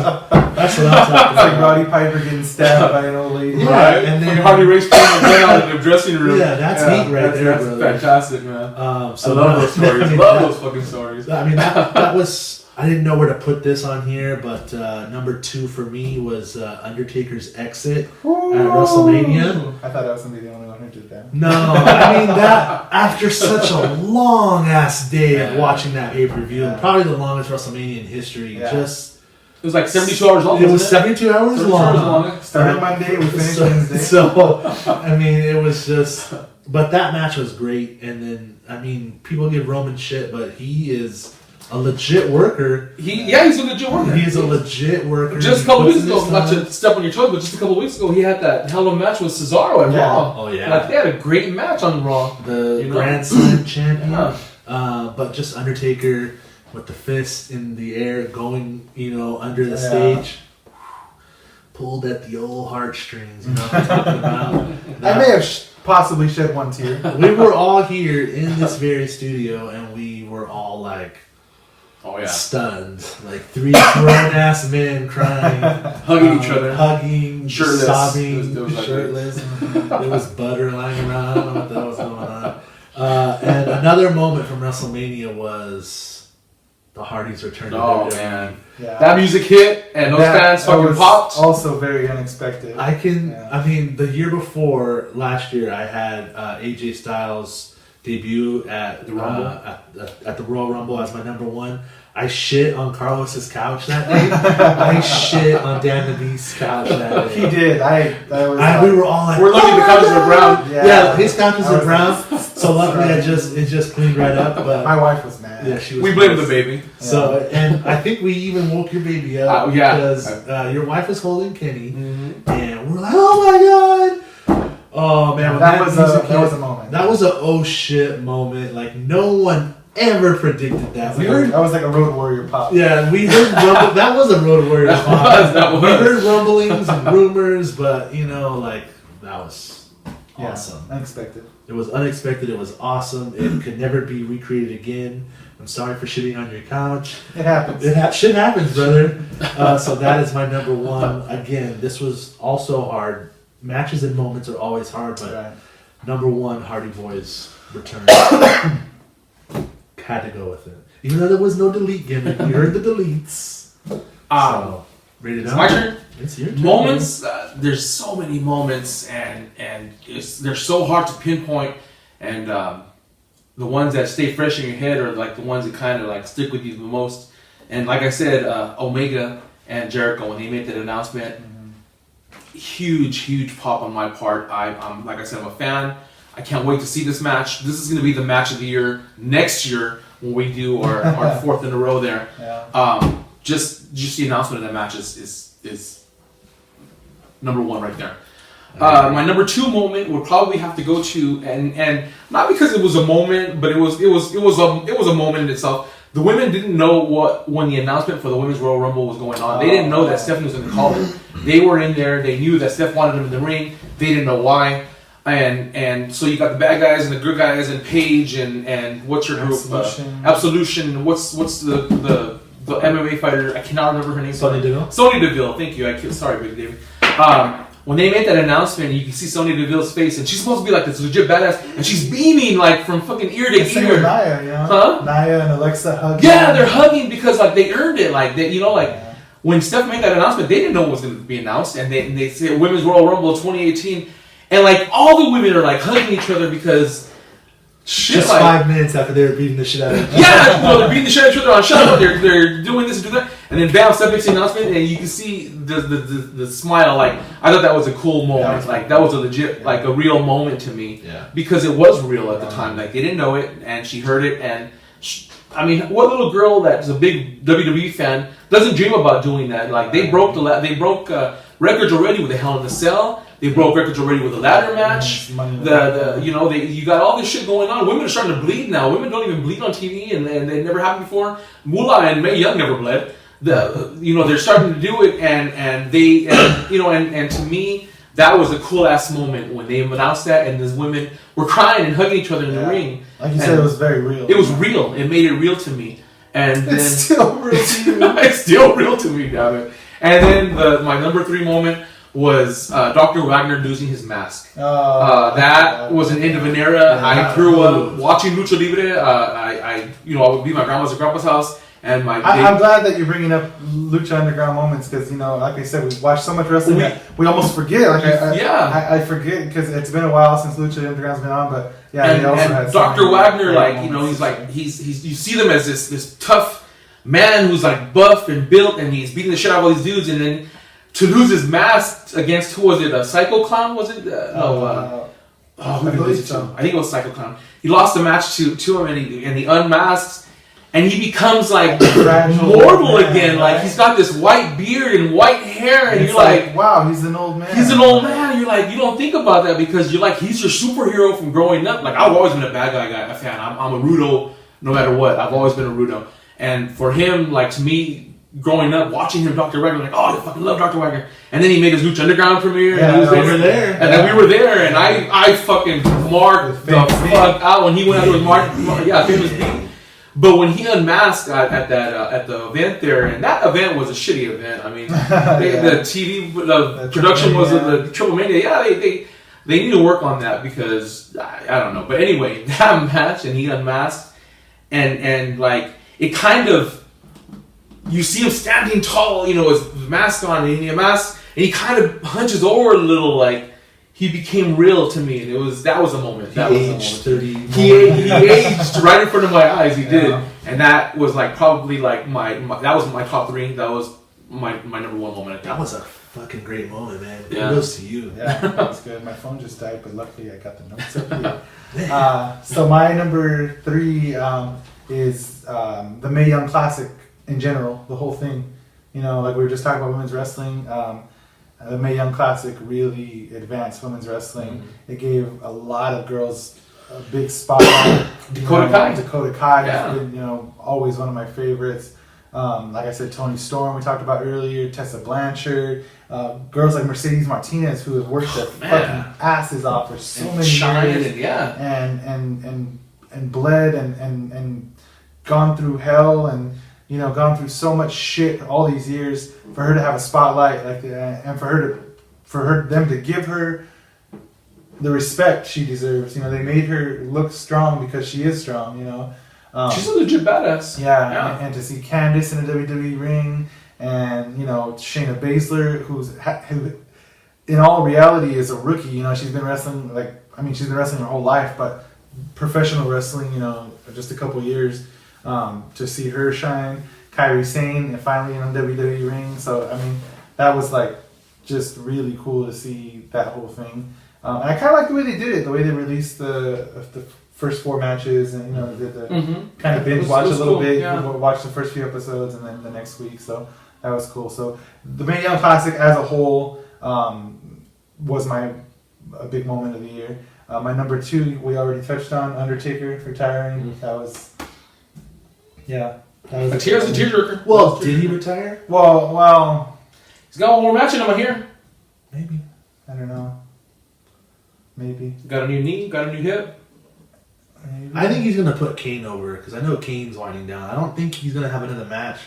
what I'm It's talking like about. Roddy Piper getting stabbed by an old lady. Yeah. Right. and And then- then Hardy Race playing again out in the dressing room. Yeah, that's heat right that's, there, That's brother. fantastic, man. So I love those stories. I mean, Love that- those fucking stories. I mean, that was. I didn't know where to put this on here, but number 2 for me was Undertaker's exit at WrestleMania. I thought I was gonna be the only one who did that. No, I mean that after such a long ass day of watching that pay per view, and probably the longest WrestleMania in history. Yeah. Just It was like 72 hours long. it was wasn't 72 hours 72 hours long. long. Started Monday, we finished So, Wednesday. so, I mean, it was just. But that match was great, and then I mean, people give Roman shit, but he is a legit worker. He's a legit worker. He's a legit worker. Just a He couple puts weeks in ago, his not time. to step on your toes, but just a couple weeks ago, he had that hell of a match with Cesaro at Yeah. Raw. Oh, yeah. Like, they had a great match on Raw. The You know? Grand Slam champion. Yeah. But just Undertaker with the fist in the air going, under the Yeah. stage. Pulled at the old heartstrings, what I'm talking about. I may have possibly shed one tear. We were all here in this very studio, and we were all like Oh, yeah. stunned. Like 3 grown-ass men crying. Hugging each other. Hugging, Shirtless. sobbing, It was like shirtless. There was butter lying around. I don't know what the hell was going on. And another moment from WrestleMania was the Hardys return to Oh, WWE. man. Yeah. That music hit, and those fans fucking was popped. Also very unexpected. I mean, the year before, last year, I had AJ Styles debut at The Rumble? at the Royal Rumble as my number 1. I shit on Carlos's couch that day. I shit on Dan Nabee's couch that day. He did. We were all like, We're lucky the couches are brown. Yeah, his couches are brown. like, So luckily, it just cleaned right up. But my wife was mad. yeah, she was. We blame the baby. So, and I think we even woke your baby up Yeah. because your wife was holding Kenny, Mm-hmm. and we're like, "Oh my god!" Oh man, when that was music a hit, moment. that was a oh shit moment. Like no one ever predicted that. We heard, That was like a Road Warrior pop. yeah, we heard rumble. That was a Road Warrior. That was. We heard rumblings and rumors, but that was Yeah, awesome. unexpected. It was unexpected. It was awesome. It could never be recreated again. I'm sorry for shitting on your couch. It happens. Shit happens, brother. So that is my number 1. Again, this was also hard. Matches and moments are always hard, but Right. number 1, Hardy Boys return. Had to go with it. Even though there was no delete gimmick, we heard the deletes. So, rated It's out. my turn. It's your turn. Moments, there's so many moments, and they're so hard to pinpoint, and the ones that stay fresh in your head are like the ones that kind of like stick with you the most. And like I said, Omega and Jericho, when they made that announcement, huge pop on my part. I'm like I said, I'm a fan. I can't wait to see this match. This is going to be the match of the year next year when we do our 4th in a row there. Yeah. Just the announcement of that match is number 1 right there. My number 2 moment would probably have to go to and not because it was a moment, but it was a moment in itself. The women didn't know when the announcement for the Women's Royal Rumble was going on. They didn't know that Stephanie was going to call it. They were in there. They knew that Steph wanted them in the ring. They didn't know why. And so you got the bad guys and the good guys and Paige and what's her group? Absolution. What's the MMA fighter? I cannot remember her name. Sonya Deville. Sonya Deville. Thank you. Sorry, Big David. When they made that announcement, you can see Sonya Deville's face, and she's supposed to be like this legit badass, and she's beaming like from fucking ear to Same with ear. Nia, you know? Huh? Nia and Alexa hugging. Yeah, they're hugging because like they earned it. Like they, when Steph made that announcement, they didn't know what was going to be announced, and they said Women's Royal Rumble 2018, and like all the women are like hugging each other because shit, Just like, 5 minutes after they were beating the shit out of each other. yeah, they're beating the shit out of each other on shut. They're doing this and doing that, and then bam, Steph makes the announcement, and you can see the smile. Like I thought that was a cool moment. That was a legit, like a real moment to me. Yeah. Because it was real at the time. Like they didn't know it, and she heard it, and I mean, what little girl that's a big WWE fan doesn't dream about doing that? Like they broke records already with the Hell in a Cell. They broke records already with the ladder match. You got all this shit going on. Women are starting to bleed now. Women don't even bleed on TV, and they never happened before. Moolah and Mae Young never bled. They're starting to do it, and to me, that was a cool ass moment when they announced that, and these women were crying and hugging each other in the ring. Like you said, it was very real. It was real. It made it real to me, and then it's still real to you. it's still real to me, damn it. And then my number 3 moment was Dr. Wagner losing his mask. That was an end of an era. I grew up watching Lucha Libre. I would be at my grandma's and grandpa's house, and I'm glad that you're bringing up Lucha Underground moments because like I said, we watched so much wrestling that we almost forget. I forget because it's been a while since Lucha Underground's been on, but yeah, he also had Dr. Wagner, he's you see them as this tough man who's like buff and built, and he's beating the shit out of all these dudes, and then to lose his mask against, who was it? A Psycho Clown? Was it? I believe so. I think it was Psycho Clown. He lost the match to him, and he unmasks, and he becomes like mortal again. Like he's got this white beard and white hair, and you're like, wow, he's an old man. He's an old man. You're like, you don't think about that because you're like, he's your superhero from growing up. Like I've always been a bad guy fan. I'm a Rudo no matter what. I've always been a Rudo, and for him, like to me, growing up, watching him, Dr. Wagner, like, oh, I fucking love Dr. Wagner. And then he made his Lucha Underground premiere. Yeah, and he was over there. And then we were there, and I fucking marked the fuck out when he went out to his famous beat. But when he unmasked at the event there, and that event was a shitty event. I mean, the TV, the production was the Triple Mania. Yeah, they need to work on that because I don't know. But anyway, that match, and he unmasked, and like it kind of. You see him standing tall, his mask on, and he kind of hunches over a little, like he became real to me, and that was a moment. That was a moment. 30. He aged right in front of my eyes. He did, and that was like probably like that was my top 3. That was my number 1 moment. I think. That was a fucking great moment, man. Yeah. Kudos to you. Yeah, that's good. My phone just died, but luckily I got the notes up here. So my number 3 is the Mae Young Classic. In general, the whole thing, like we were just talking about women's wrestling, the Mae Young Classic really advanced women's wrestling. Mm-hmm. It gave a lot of girls a big spotlight. Dakota Kai has been, always one of my favorites. Like I said, Toni Storm we talked about earlier, Tessa Blanchard, girls like Mercedes Martinez who have worked their fucking asses off for so many years, and bled and gone through hell and. Gone through so much shit all these years for her to have a spotlight like that, and for them to give her the respect she deserves. They made her look strong because she is strong. She's a legit badass. Yeah. And to see Candice in a WWE ring, and Shayna Baszler, who in all reality is a rookie. She's been wrestling she's been wrestling her whole life, but professional wrestling, just a couple years. To see her shine, Kairi Sane, and finally in a WWE ring. So that was like just really cool to see that whole thing. And I kind of like the way they did it, the way they released the first 4 matches, and did the kind of binge watch a little bit, watch the first few episodes, and then the next week. So that was cool. So the Mae Young Classic as a whole was a big moment of the year. My number 2 we already touched on, Undertaker retiring. That was. Yeah. A tearjerker. Well, did he retire? Well. He's got one more match in him, I hear. Maybe. I don't know. Maybe. Got a new knee, got a new hip. Maybe. I think he's going to put Kane over because I know Kane's winding down. I don't think he's going to have another match,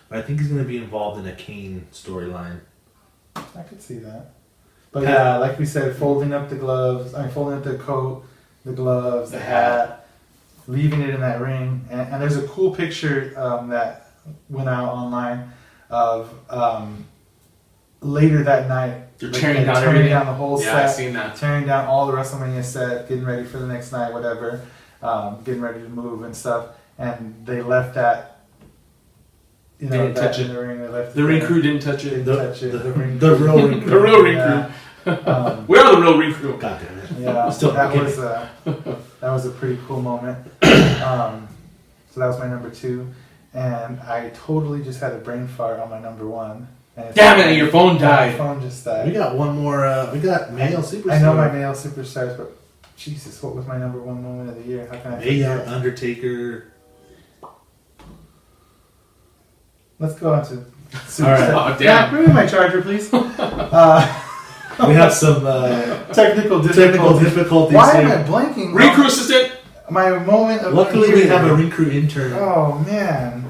but I think he's going to be involved in a Kane storyline. I could see that. But yeah, like we said, folding up the gloves, folding up the coat, the gloves, the hat. Leaving it in that ring, and there's a cool picture that went out online of later that night. They're tearing down the whole set. Yeah, I've seen that. Tearing down all the WrestleMania set, getting ready for the next night, whatever, getting ready to move and stuff. And they left that. They didn't touch it. In the ring. They left the Ring Crüe didn't touch it. The Ring Crüe. The real Ring Crüe. The real Ring Crüe. We are the real Ring Crüe. God damn it. Yeah, that was a pretty cool moment. So that was my number 2. And I totally just had a brain fart on my number 1. And Damn it! Your phone my died. phone just died. We got one more. We got male superstar. I know my male superstars, but Jesus, what was my number 1 moment of the year? How can I Mayor, forget? Undertaker. Let's go on to superstars. All right. Oh, damn. Yeah, bring me my charger, please. We have some Technical technical difficulties. difficulties Why am here. I blanking? Ring Crüe assistant. My moment of Luckily, the we year. have a Ring Crüe intern. Oh man.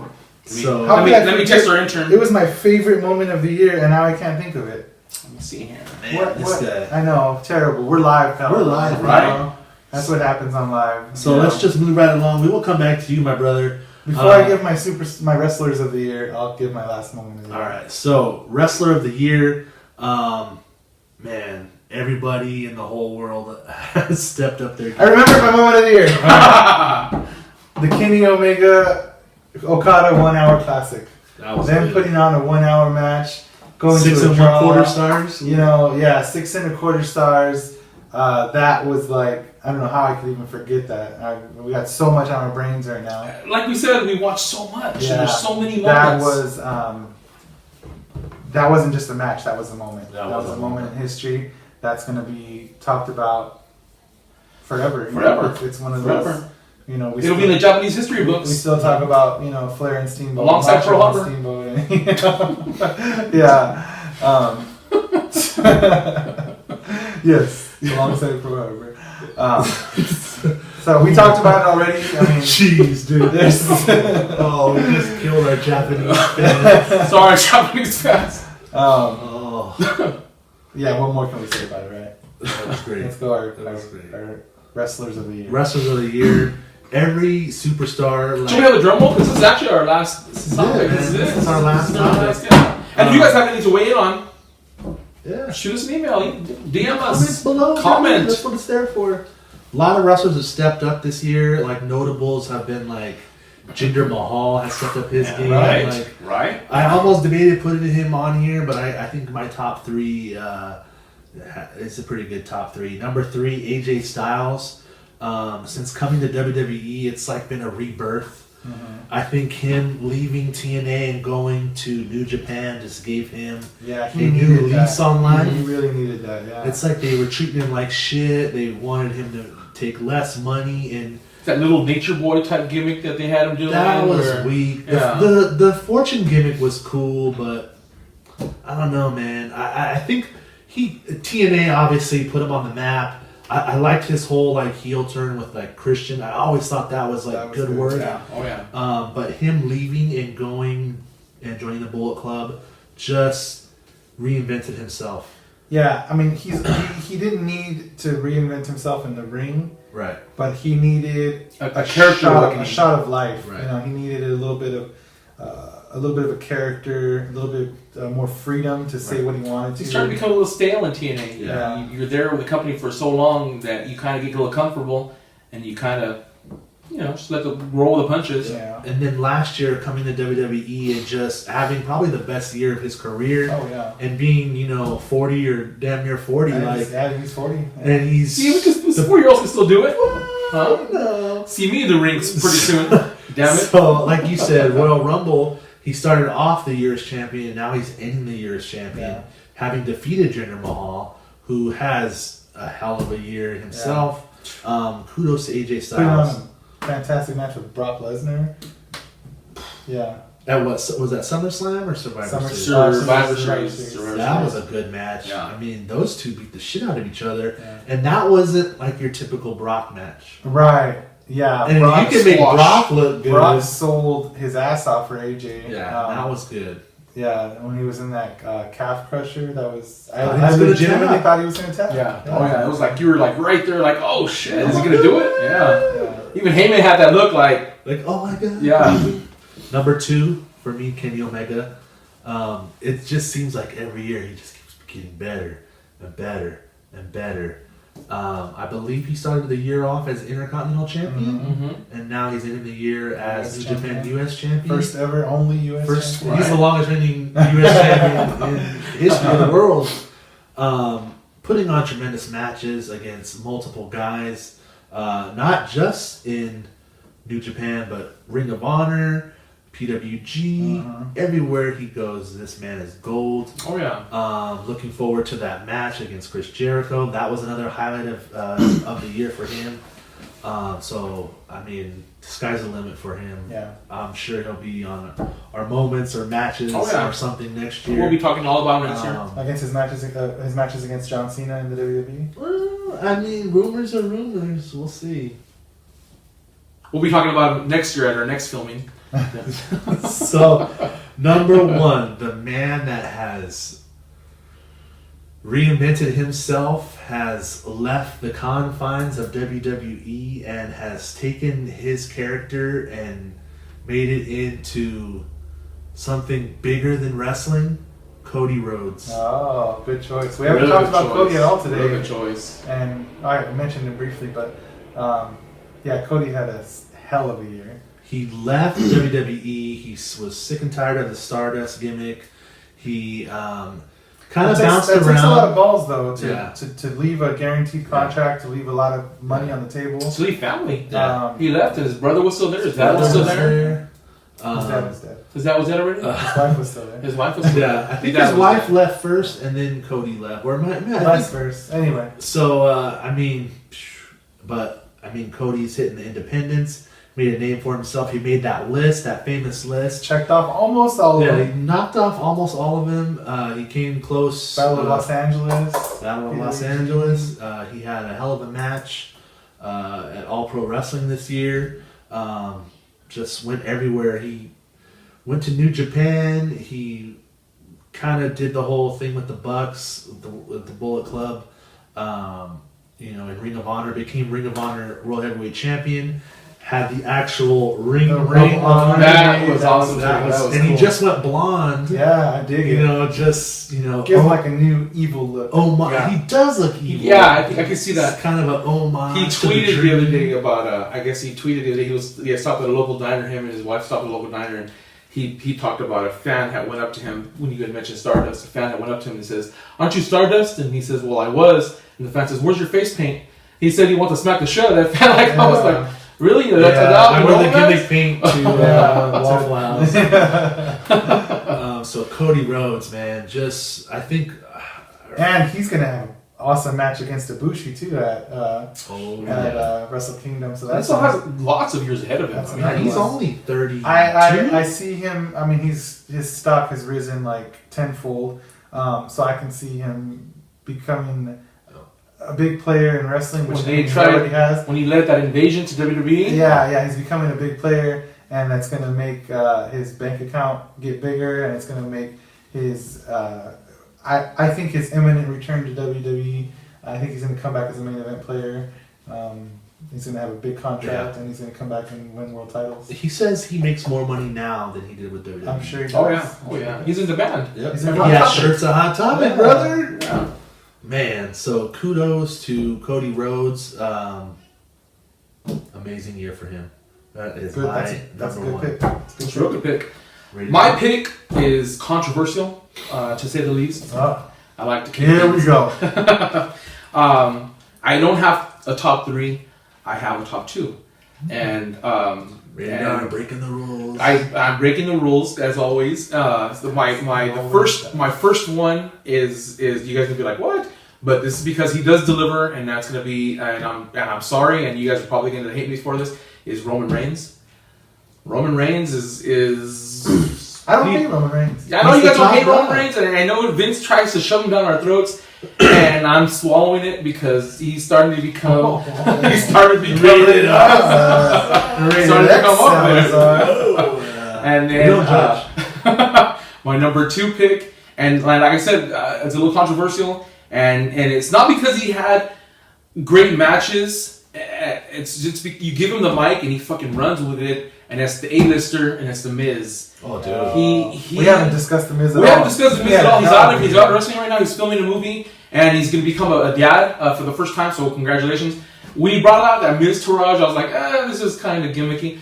So How Let me could I let me forget- text our intern. It was my favorite moment of the year, and now I can't think of it. Let me see here. man, this guy. I know, terrible. We're live, pal. We're live, You right? know? That's what happens on live. So you let's know. just move right along. We will come back to you, my brother. Before I give my wrestlers of the year, I'll give my last moment of the All year. right. So wrestler of the year, man, everybody in the whole world has stepped up their game. I remember my moment of the year. The Kenny Omega Okada 1 hour classic. That was Them good. putting on a 1 hour match, going 6 to a and draw. 1/4 stars. You know, yeah, 6 1/4 stars. That was like, I don't know how I could even forget that. We got so much on our brains right now. Like we said, we watched so much. Yeah. And there's so many That moments. was that wasn't just a match. That was a moment. That That was was a a moment in history that's going to be talked about forever. You Forever. know, it's one of Forever. those. You know, It'll be in the Japanese history we books. still talk about, you know, Flair and Steamboat. Alongside Macho Pearl and Harbor. Steamboat. And, you know, yeah. Yes, alongside Pearl Harbor. So we talked about it already. I mean, Jeez, dude. Oh, we just killed our Japanese fans. Sorry, Japanese fans. Oh, yeah, what more can we say about it, right? that was great. Let's go That was great. our wrestlers of the year. Wrestlers of the year. Every superstar. Should we have a drum roll? Because this is actually our last topic. man. This is our last topic. Yeah. And if you guys have anything to weigh in on, Yeah. shoot us an email, DM Comments us. below. Comment. Man. That's what it's there for. A lot of wrestlers have stepped up this year. Like notables have been like Jinder Mahal has stepped up his game. Right, Like, right. I almost debated putting him on here, but I think my top 3 is a pretty good top 3. Number 3, AJ Styles. Since coming to WWE, it's like been a rebirth. I think him leaving TNA and going to New Japan just gave him Yeah, a he new needed lease that. on life. He really needed that. Yeah. It's like they were treating him like shit. They wanted him to take less money, and That little nature boy type gimmick that they had him doing. that was where- weak. Yeah. The fortune gimmick was cool, but I don't know, man. I think TNA obviously put him on the map. I liked his whole like heel turn with like Christian. I always thought that was like That was good good, work. Yeah. Oh yeah. But him leaving and going and joining the Bullet Club just reinvented himself. Yeah, I mean, he didn't need to reinvent himself in the ring, Right. but he needed A character shot, awakening. a shot of life. Right. You know, he needed a little bit of a character, a little bit more freedom to say what he wanted to. He's starting to become a little stale in TNA. Yeah. You're there with the company for so long that you kind of get a little comfortable, and you kind of, just let the roll the punches. Yeah. And then last year coming to WWE and just having probably the best year of his career Oh yeah. and being 40 or damn near 40 He's 40. and he's See, this 4-year-olds can still do it. Huh? no. See me in the rings pretty soon. Damn it. So like you said, Royal Rumble, he started off the year as champion and now he's ending the year as champion, Yeah. having defeated Jinder Mahal, who has a hell of a year himself. Kudos to AJ Putting on Styles. a fantastic match with Brock Lesnar. Yeah. At what was that, SummerSlam or Survivor Series? Survivor Series. Series. That was a good match. Yeah. I mean, those two beat the shit out of each other, Yeah. and that wasn't like your typical Brock match. Right. Yeah. And Brock you can make squashed- Brock look good. Brock sold his ass off for AJ. Yeah, that was good. Yeah, when he was in that calf crusher, that was. Oh, he I was gonna legitimately tap. thought he was going to tap. Yeah. Oh yeah. It was like you were like right there, like, oh shit, is he gonna do it? Yeah. Yeah. Even Heyman had that look, like, Like, oh my god. yeah. Number 2 for me, Kenny Omega. It just seems like every year he just keeps getting better and better and better. I believe he started the year off as Intercontinental Champion, Mm-hmm. and now he's ending the year as US New Japan champion. US Champion. First ever, only U.S. First, champion. he's the longest reigning U.S. champion in history of the world. Putting on tremendous matches against multiple guys, not just in New Japan, but Ring of Honor, PWG, everywhere he goes, this man is gold. Oh yeah. Looking forward to that match against Chris Jericho. That was another highlight of the year for him. So I mean, the sky's the limit for him. Yeah. I'm sure he'll be on our moments or matches or something next year. We'll be talking all about him next year. Against his matches against John Cena in the WWE. Well, I mean, rumors are rumors. We'll see. We'll be talking about him next year at our next filming. So, number one, the man that has reinvented himself, has left the confines of WWE and has taken his character and made it into something bigger than wrestling. Cody Rhodes. Oh, good choice. We haven't talked about Cody at all today. Really good choice. And I mentioned it briefly, but yeah, Cody had a hell of a year. He left WWE. He was sick and tired of the Stardust gimmick. He kind of bounced around. It takes a lot of balls, though, Yeah. to leave a guaranteed contract, to leave a lot of money on the table. To leave family. Yeah. He left and his brother was still there. His dad was still there. His dad was dead. His dad was dead already? His wife was still there. His wife was still there. Yeah, I think dad his was wife dead. left first, and then Cody left. Or Vice versa. Anyway. So I mean, Cody's hitting the independents. Made a name for himself. He made that list, that famous list. Checked off almost all of Yeah, them. he knocked off almost all of them. He came close. Battle of Los Angeles. Battle of Los Angeles. He had a hell of a match at All Pro Wrestling this year. Just went everywhere. He went to New Japan. He kind of did the whole thing with the Bucks, with the Bullet Club. In Ring of Honor, became Ring of Honor World Heavyweight Champion. Had the actual ring of honor. That was awesome. That was cool. He just went blonde. Yeah, I dig it. Give him like a new evil look. Oh my! Yeah. He does look evil. Yeah, I can see that. It's kind of an homage. He to tweeted the dream. other day about, I guess he tweeted the other day, he had stopped at a local diner, him and his wife stopped at a local diner, and he talked about a fan had went up to him, when you had mentioned Stardust, a fan had went up to him and says, "Aren't you Stardust?" And he says, "Well, I was." And the fan says, "Where's your face paint?'t?" He said he wants to smack the shit out of that fan. I was like, really? I wear the gimmick paint to Waffle House. So Cody Rhodes, man, I think... And he's going to have an awesome match against Ibushi, too, at Wrestle Kingdom. So He that's still has lots of years ahead of him. That's I mean, nice. He's only 32. I see him. I mean, his stock has risen like tenfold. So I can see him becoming a big player in wrestling, which he already has. When he led that invasion to WWE. Yeah, he's becoming a big player, and that's going to make his bank account get bigger, and it's going to make his. I think his imminent return to WWE. I think he's going to come back as a main event player. He's going to have a big contract, and he's going to come back and win world titles. He says he makes more money now than he did with WWE. I'm sure he does. Oh yeah. He's in demand. Yep. He's in Yeah, Hot Topic. shirt's a hot topic, Yeah. brother. Yeah. Man, so kudos to Cody Rhodes. Amazing year for him. That is Good, my that's a number good one. pick. It's a real good pick. Rated My R. pick is controversial, to say the least. Oh, I like to keep here we things. go. I don't have a top 3. I have a top 2. And Rated and R, breaking the rules. I'm breaking the rules as always. So my first one is you guys gonna be like, what? But this is because he does deliver, and that's gonna be, and I'm sorry, and you guys are probably gonna hate me for this. Is Roman Reigns? Roman Reigns is I don't hate Roman Reigns. I know He's you guys the don't hate top Roman guy. Reigns, and I know Vince tries to shove him down our throats, and I'm swallowing it because he's starting to become. He's starting to become. Rated R. Starting to come up there. Oh, And We don't judge. then my number 2 pick, and like I said, it's a little controversial, and it's not because he had great matches. It's just you give him the mic and he fucking runs with it, and it's the A-lister and it's the Miz. Oh, dude. We haven't discussed the Miz at all. We haven't discussed the Miz at all. He's no. out wrestling right now. He's filming a movie, and he's going to become a dad for the first time. So congratulations. When he brought out that Miz Taraj, I was like, this is kind of gimmicky.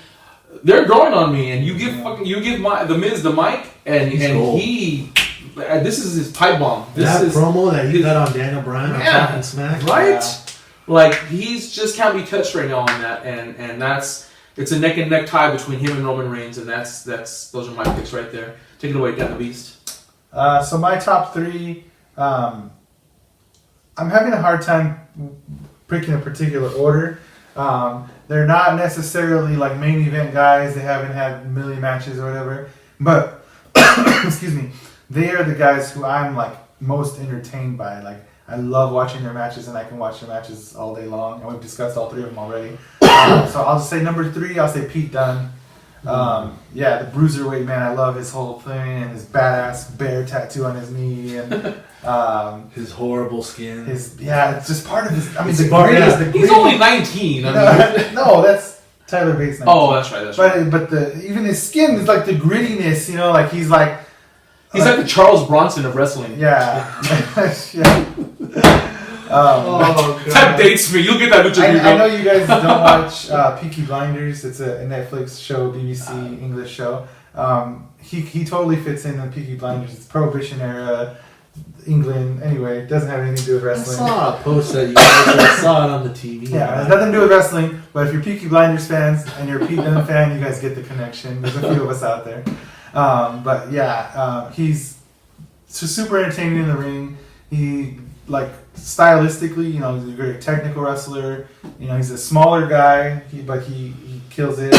They're growing on me, and you give the Miz the mic, and gold. this is his pipe bomb. That promo that he got on Daniel Bryan on Yeah. Talking Smack. Right? Yeah. Like he's just can't be touched right now on that, and that's It's a neck and neck tie between him and Roman Reigns, and those are my picks right there. Take it away, Dan the Beast. So my top three, I'm having a hard time picking a particular order. They're not necessarily like main event guys. They haven't had a million matches or whatever. But, excuse me, they are the guys who I'm like most entertained by. Like, I love watching their matches, and I can watch their matches all day long. And we've discussed all three of them already. So I'll just say number three, I'll say Pete Dunne. The bruiserweight man, I love his whole thing and his badass bear tattoo on his knee and his horrible skin. It's just part of his. I mean, he's only 19. No, that's Tyler Bates. 19. Oh, that's right. But even his skin is like the grittiness, you know, like he's like the Charles Bronson of wrestling. Yeah, That dates me. You'll get that picture. I know you guys don't watch Peaky Blinders. It's a Netflix show, BBC English show. He totally fits in Peaky Blinders. It's Prohibition era, England. Anyway, it doesn't have anything to do with wrestling. I saw a post that you guys saw it on the TV. Yeah, it has nothing to do with wrestling. But if you're Peaky Blinders fans and you're a Pete Dunne fan, you guys get the connection. There's a few of us out there. He's super entertaining in the ring. He stylistically, you know, he's a very technical wrestler. You know, he's a smaller guy, but he kills it.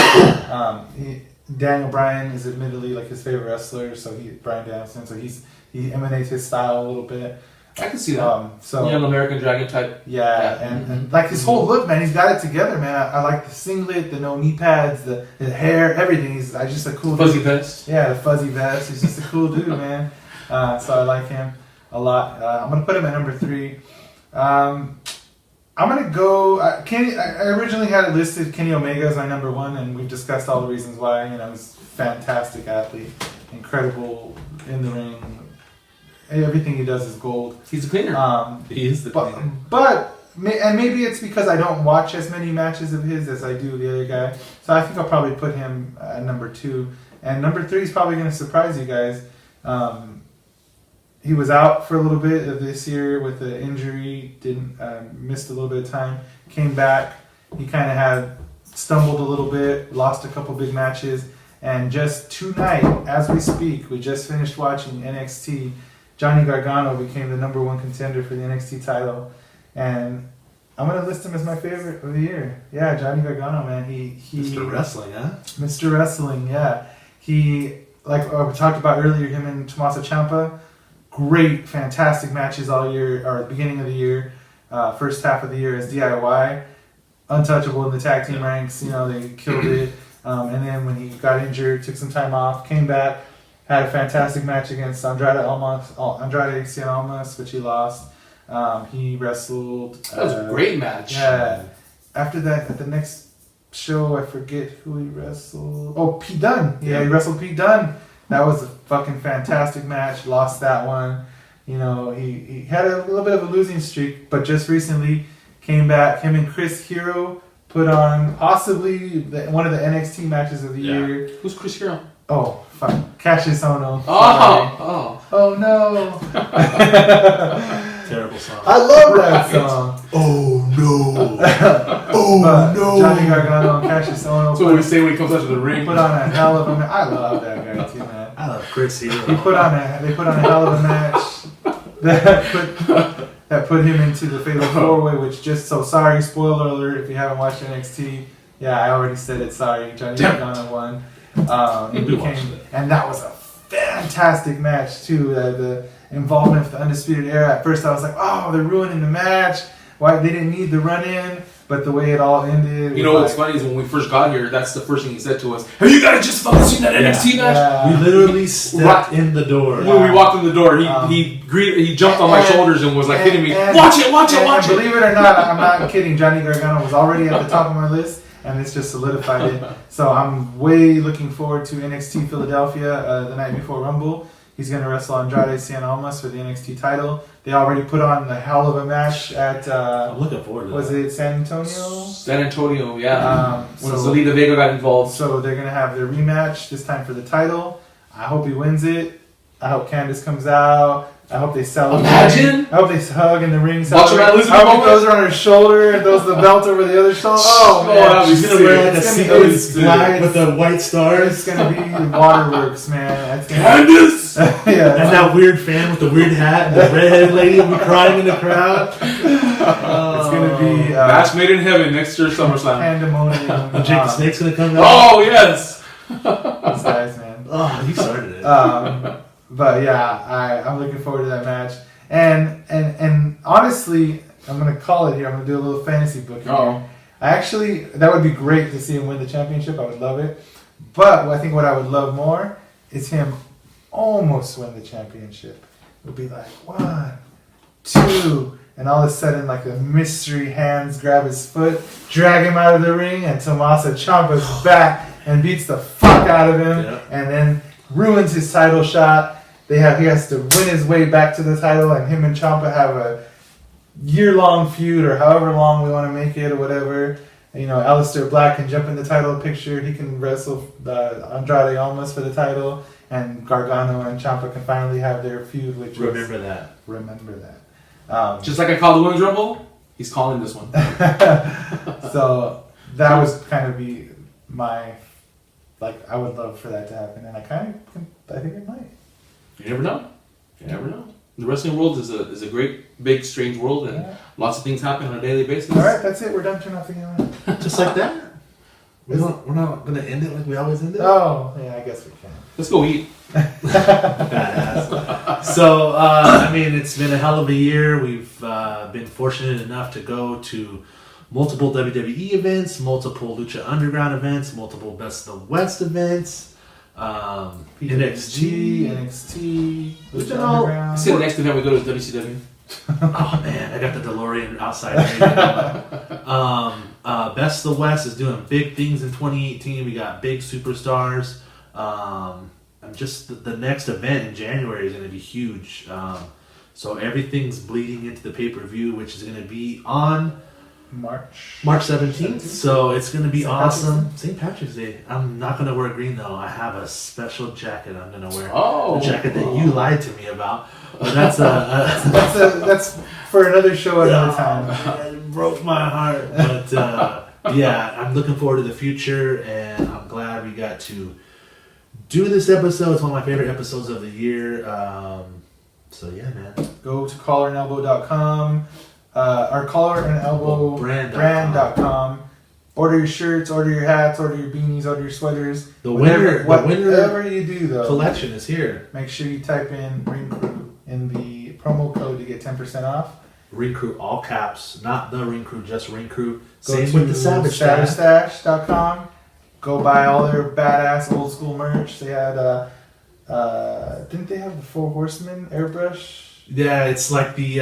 Daniel Bryan is admittedly like his favorite wrestler, Bryan Danielson. So he emanates his style a little bit. I can see that. Young American Dragon type. Yeah, and like his whole look, man, he's got it together, man. I like the singlet, the no knee pads, the hair, everything. He's just a cool fuzzy dude. vest. Yeah, the fuzzy vest. He's just a cool dude, man. So I like him a lot. I'm gonna put him at number three. I'm gonna go. Kenny. I originally had it listed Kenny Omega as my number one, and we've discussed all the reasons why. You know, he's a fantastic athlete, incredible in the ring. Everything he does is gold. He's a cleaner. He is the cleaner. And maybe it's because I don't watch as many matches of his as I do the other guy. So I think I'll probably put him at number two. And number three is probably going to surprise you guys. He was out for a little bit of this year with an injury. Missed a little bit of time. Came back. He kind of had stumbled a little bit. Lost a couple big matches. And just tonight, as we speak, we just finished watching NXT. Johnny Gargano became the number one contender for the NXT title, and I'm gonna list him as my favorite of the year. Yeah, Johnny Gargano, man. He Mr. Wrestling, huh? Mr. Wrestling, yeah. He, like we talked about earlier, him and Tommaso Ciampa, great, fantastic matches all year, or at the beginning of the year, first half of the year as DIY, untouchable in the tag team ranks. You know, they killed it. And then when he got injured, took some time off, came back. Had a fantastic match against Andrade Cien Almas, which he lost. He wrestled. That was a great match. Yeah. After that, at the next show, I forget who he wrestled. Oh, Pete Dunne. Yeah, he wrestled Pete Dunne. That was a fucking fantastic match. Lost that one. You know, he had a little bit of a losing streak, but just recently came back. Him and Chris Hero put on possibly one of the NXT matches of the year. Who's Chris Hero? Oh, fuck. Cassius Ohno. Oh no. Terrible song. I love that song. Oh no. Johnny Gargano and Cassius Ohno. That's what we say when he comes out to the ring. Put on a hell of a match. I love that guy too, man. I love Chris Hero. They put on a hell of a match that put him into the Fatal 4-Way, which sorry, spoiler alert if you haven't watched NXT. Yeah, I already said it, sorry. Johnny Gargano won. And that was a fantastic match too. The involvement with the Undisputed Era. At first I was like, oh, they're ruining the match. Why they didn't need the run-in, but the way it all ended. You know what's funny is when we first got here, that's the first thing he said to us. Have you guys just fucking seen that NXT match? Yeah. We literally stepped in the door. When we walked in the door, he jumped on my shoulders and was like hitting me. Watch it. Believe it or not, I'm not kidding. Johnny Gargano was already at the top of my list. And it's just solidified it. So I'm way looking forward to NXT Philadelphia the night before Rumble. He's going to wrestle Andrade Cien Almas for the NXT title. They already put on the hell of a match at... I'm looking forward to that. Was it San Antonio? San Antonio, yeah. When so Zelina Vega got involved. So they're going to have their rematch, this time for the title. I hope he wins it. I hope Candice comes out. I hope they celebrate. Imagine. I hope they hug in the ring. Watch him at I losing hope the he throws her on her shoulder and throws the belt over the other shoulder. Oh, man. He's gonna wear like a sequence black with the white stars. It's gonna be waterworks, man. That's gonna Candace! yeah. And that weird fan with the weird hat, and the redheaded lady will be crying in the crowd. It's gonna be Match made in heaven next year SummerSlam. pandemonium. Jake the Snake's gonna come out. Oh, yes! These guys, man. Oh, he started it. But yeah, I'm looking forward to that match. And honestly, I'm gonna call it here. I'm gonna do a little fantasy book here. Uh-oh. That would be great to see him win the championship. I would love it. But I think what I would love more is him almost win the championship. It would be like 1, 2, and all of a sudden, like a mystery hands grab his foot, drag him out of the ring, and Tommaso Ciampa's back and beats the fuck out of him, and then ruins his title shot. He has to win his way back to the title, and him and Ciampa have a year-long feud, or however long we want to make it, or whatever. You know, Aleister Black can jump in the title picture. He can wrestle Andrade Almas for the title, and Gargano and Ciampa can finally have their feud. Which Remember that. Just like I called the Women's Rumble, he's calling this one. So that was kind of be my, like, I would love for that to happen, and I think it might. You never know. You never know. The wrestling world is a great, big, strange world, and lots of things happen on a daily basis. All right, that's it. We're done. Turn off the camera. Just like that? We're not going to end it like we always end it? Oh, yeah, I guess we can. Let's go eat. Badass. So, I mean, it's been a hell of a year. We've been fortunate enough to go to multiple WWE events, multiple Lucha Underground events, multiple Best of the West events. NXT, Lucha all. Underground. See, the next event we go to is WCW. Oh man, I got the DeLorean outside. Best of the West is doing big things in 2018. We got big superstars. Just the next event in January is going to be huge. So everything's bleeding into the pay-per-view, which is going to be on March 17th. So it's going to be awesome. St. Patrick's Day. I'm not going to wear green though. I have a special jacket I'm going to wear. Oh, the jacket that you lied to me about. But that's that's for another show another time. It broke my heart. But yeah, I'm looking forward to the future, and I'm glad we got to do this episode. It's one of my favorite episodes of the year. So yeah, man. Go to collarandelbow.com. Our collarandelbowbrand.com. Order your shirts, order your hats, order your beanies, order your sweaters. Whatever you do, though, collection is here. Make sure you type in Ring Crüe in the promo code to get 10% off. Ring Crüe, all caps, not the Ring Crüe, just Ring Crüe. Go Same to with the SavageStash.com. Go buy all their badass old school merch. They had, didn't they have the Four Horsemen airbrush? Yeah, it's like the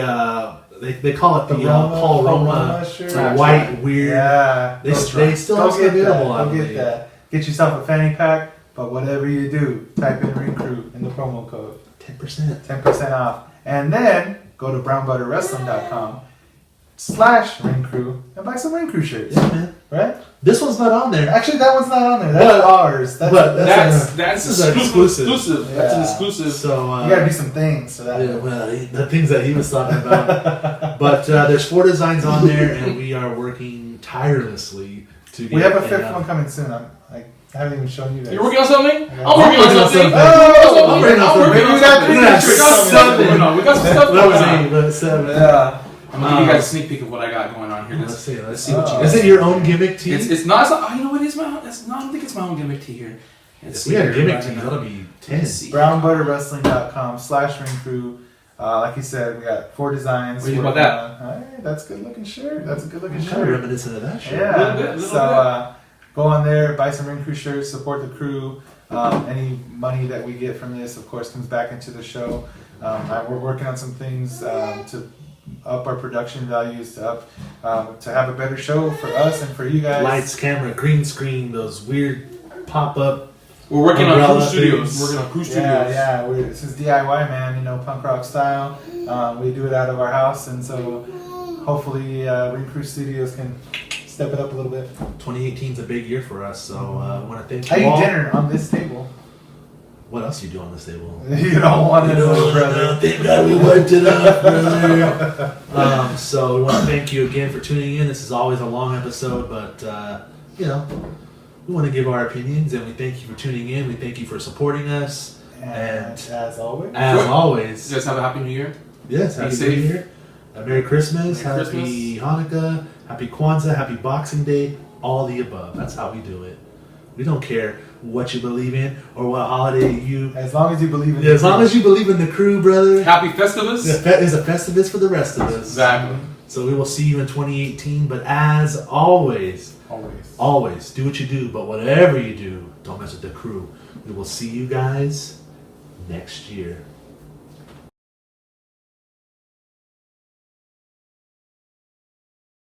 they call it the Roma, Paul Roma shirt. white weird. Yeah, They still have some available. Go get that. Get yourself a fanny pack. But whatever you do, type in Ring Crüe in the promo code. 10%. 10% off. And then go to brownbutterwrestling.com/Ring Crüe and buy some Ring Crüe shirts. Yeah, man. Right? This one's not on there. Actually, that one's not on there. That's ours. That's this is an exclusive. Yeah. That's an exclusive. So you gotta do some things for that. Yeah, well, the things that he was talking about. But there's 4 designs on there, and we are working tirelessly to get. We have a 5th one coming soon. I haven't even shown you guys. You're working on something? Yeah. I'm working on something. Oh, I'm working on something. We got some stuff. That was 8, but 7. Yeah. I'm gonna give you guys a sneak peek of what I got going on here. Let's see what you Is guys it your own gimmick tee? It's not. You know what? It is my own. I don't think it's my own gimmick tee here. If we had a gimmick tee, that'll be 10. brownbutterwrestling.com/Ring Crüe. Like you said, we got 4 designs. What do you think about that? Hey, that's a good looking shirt. That's a good looking I'm kind of shirt. reminiscent of that shirt. Yeah. A little bit. So go on there, buy some Ring Crüe shirts, support the crew. Any money that we get from this, of course, comes back into the show. We're working on some things to up our production values, to have a better show for us and for you guys. Lights, camera, green screen, those weird pop-up. We're working on umbrella Crüe Studios. things. We're working on Crüe Studios. Yeah. This is DIY, man. Punk rock style. We do it out of our house, and so hopefully Ring Crüe Studios can step it up a little bit. 2018 is a big year for us, so I want to thank I you all. eat dinner on this table. What else you do on this table? You don't want to know, brother. Thank God we wiped it off, brother. So we want to thank you again for tuning in. This is always a long episode, but you know, we want to give our opinions, and we thank you for tuning in. We thank you for supporting us. And as always, You guys have a happy New Year. Yes, Be happy safe. New Year. Merry Christmas, Merry happy Hanukkah, happy Kwanzaa, happy Boxing Day, all the above. That's how we do it. We don't care what you believe in or what holiday you. as long as you believe in. As long as you believe in the crew, brother. Happy Festivus. There's a Festivus for the rest of us. Exactly. So we will see you in 2018. But as always, Always. do what you do. But whatever you do, don't mess with the crew. We will see you guys next year.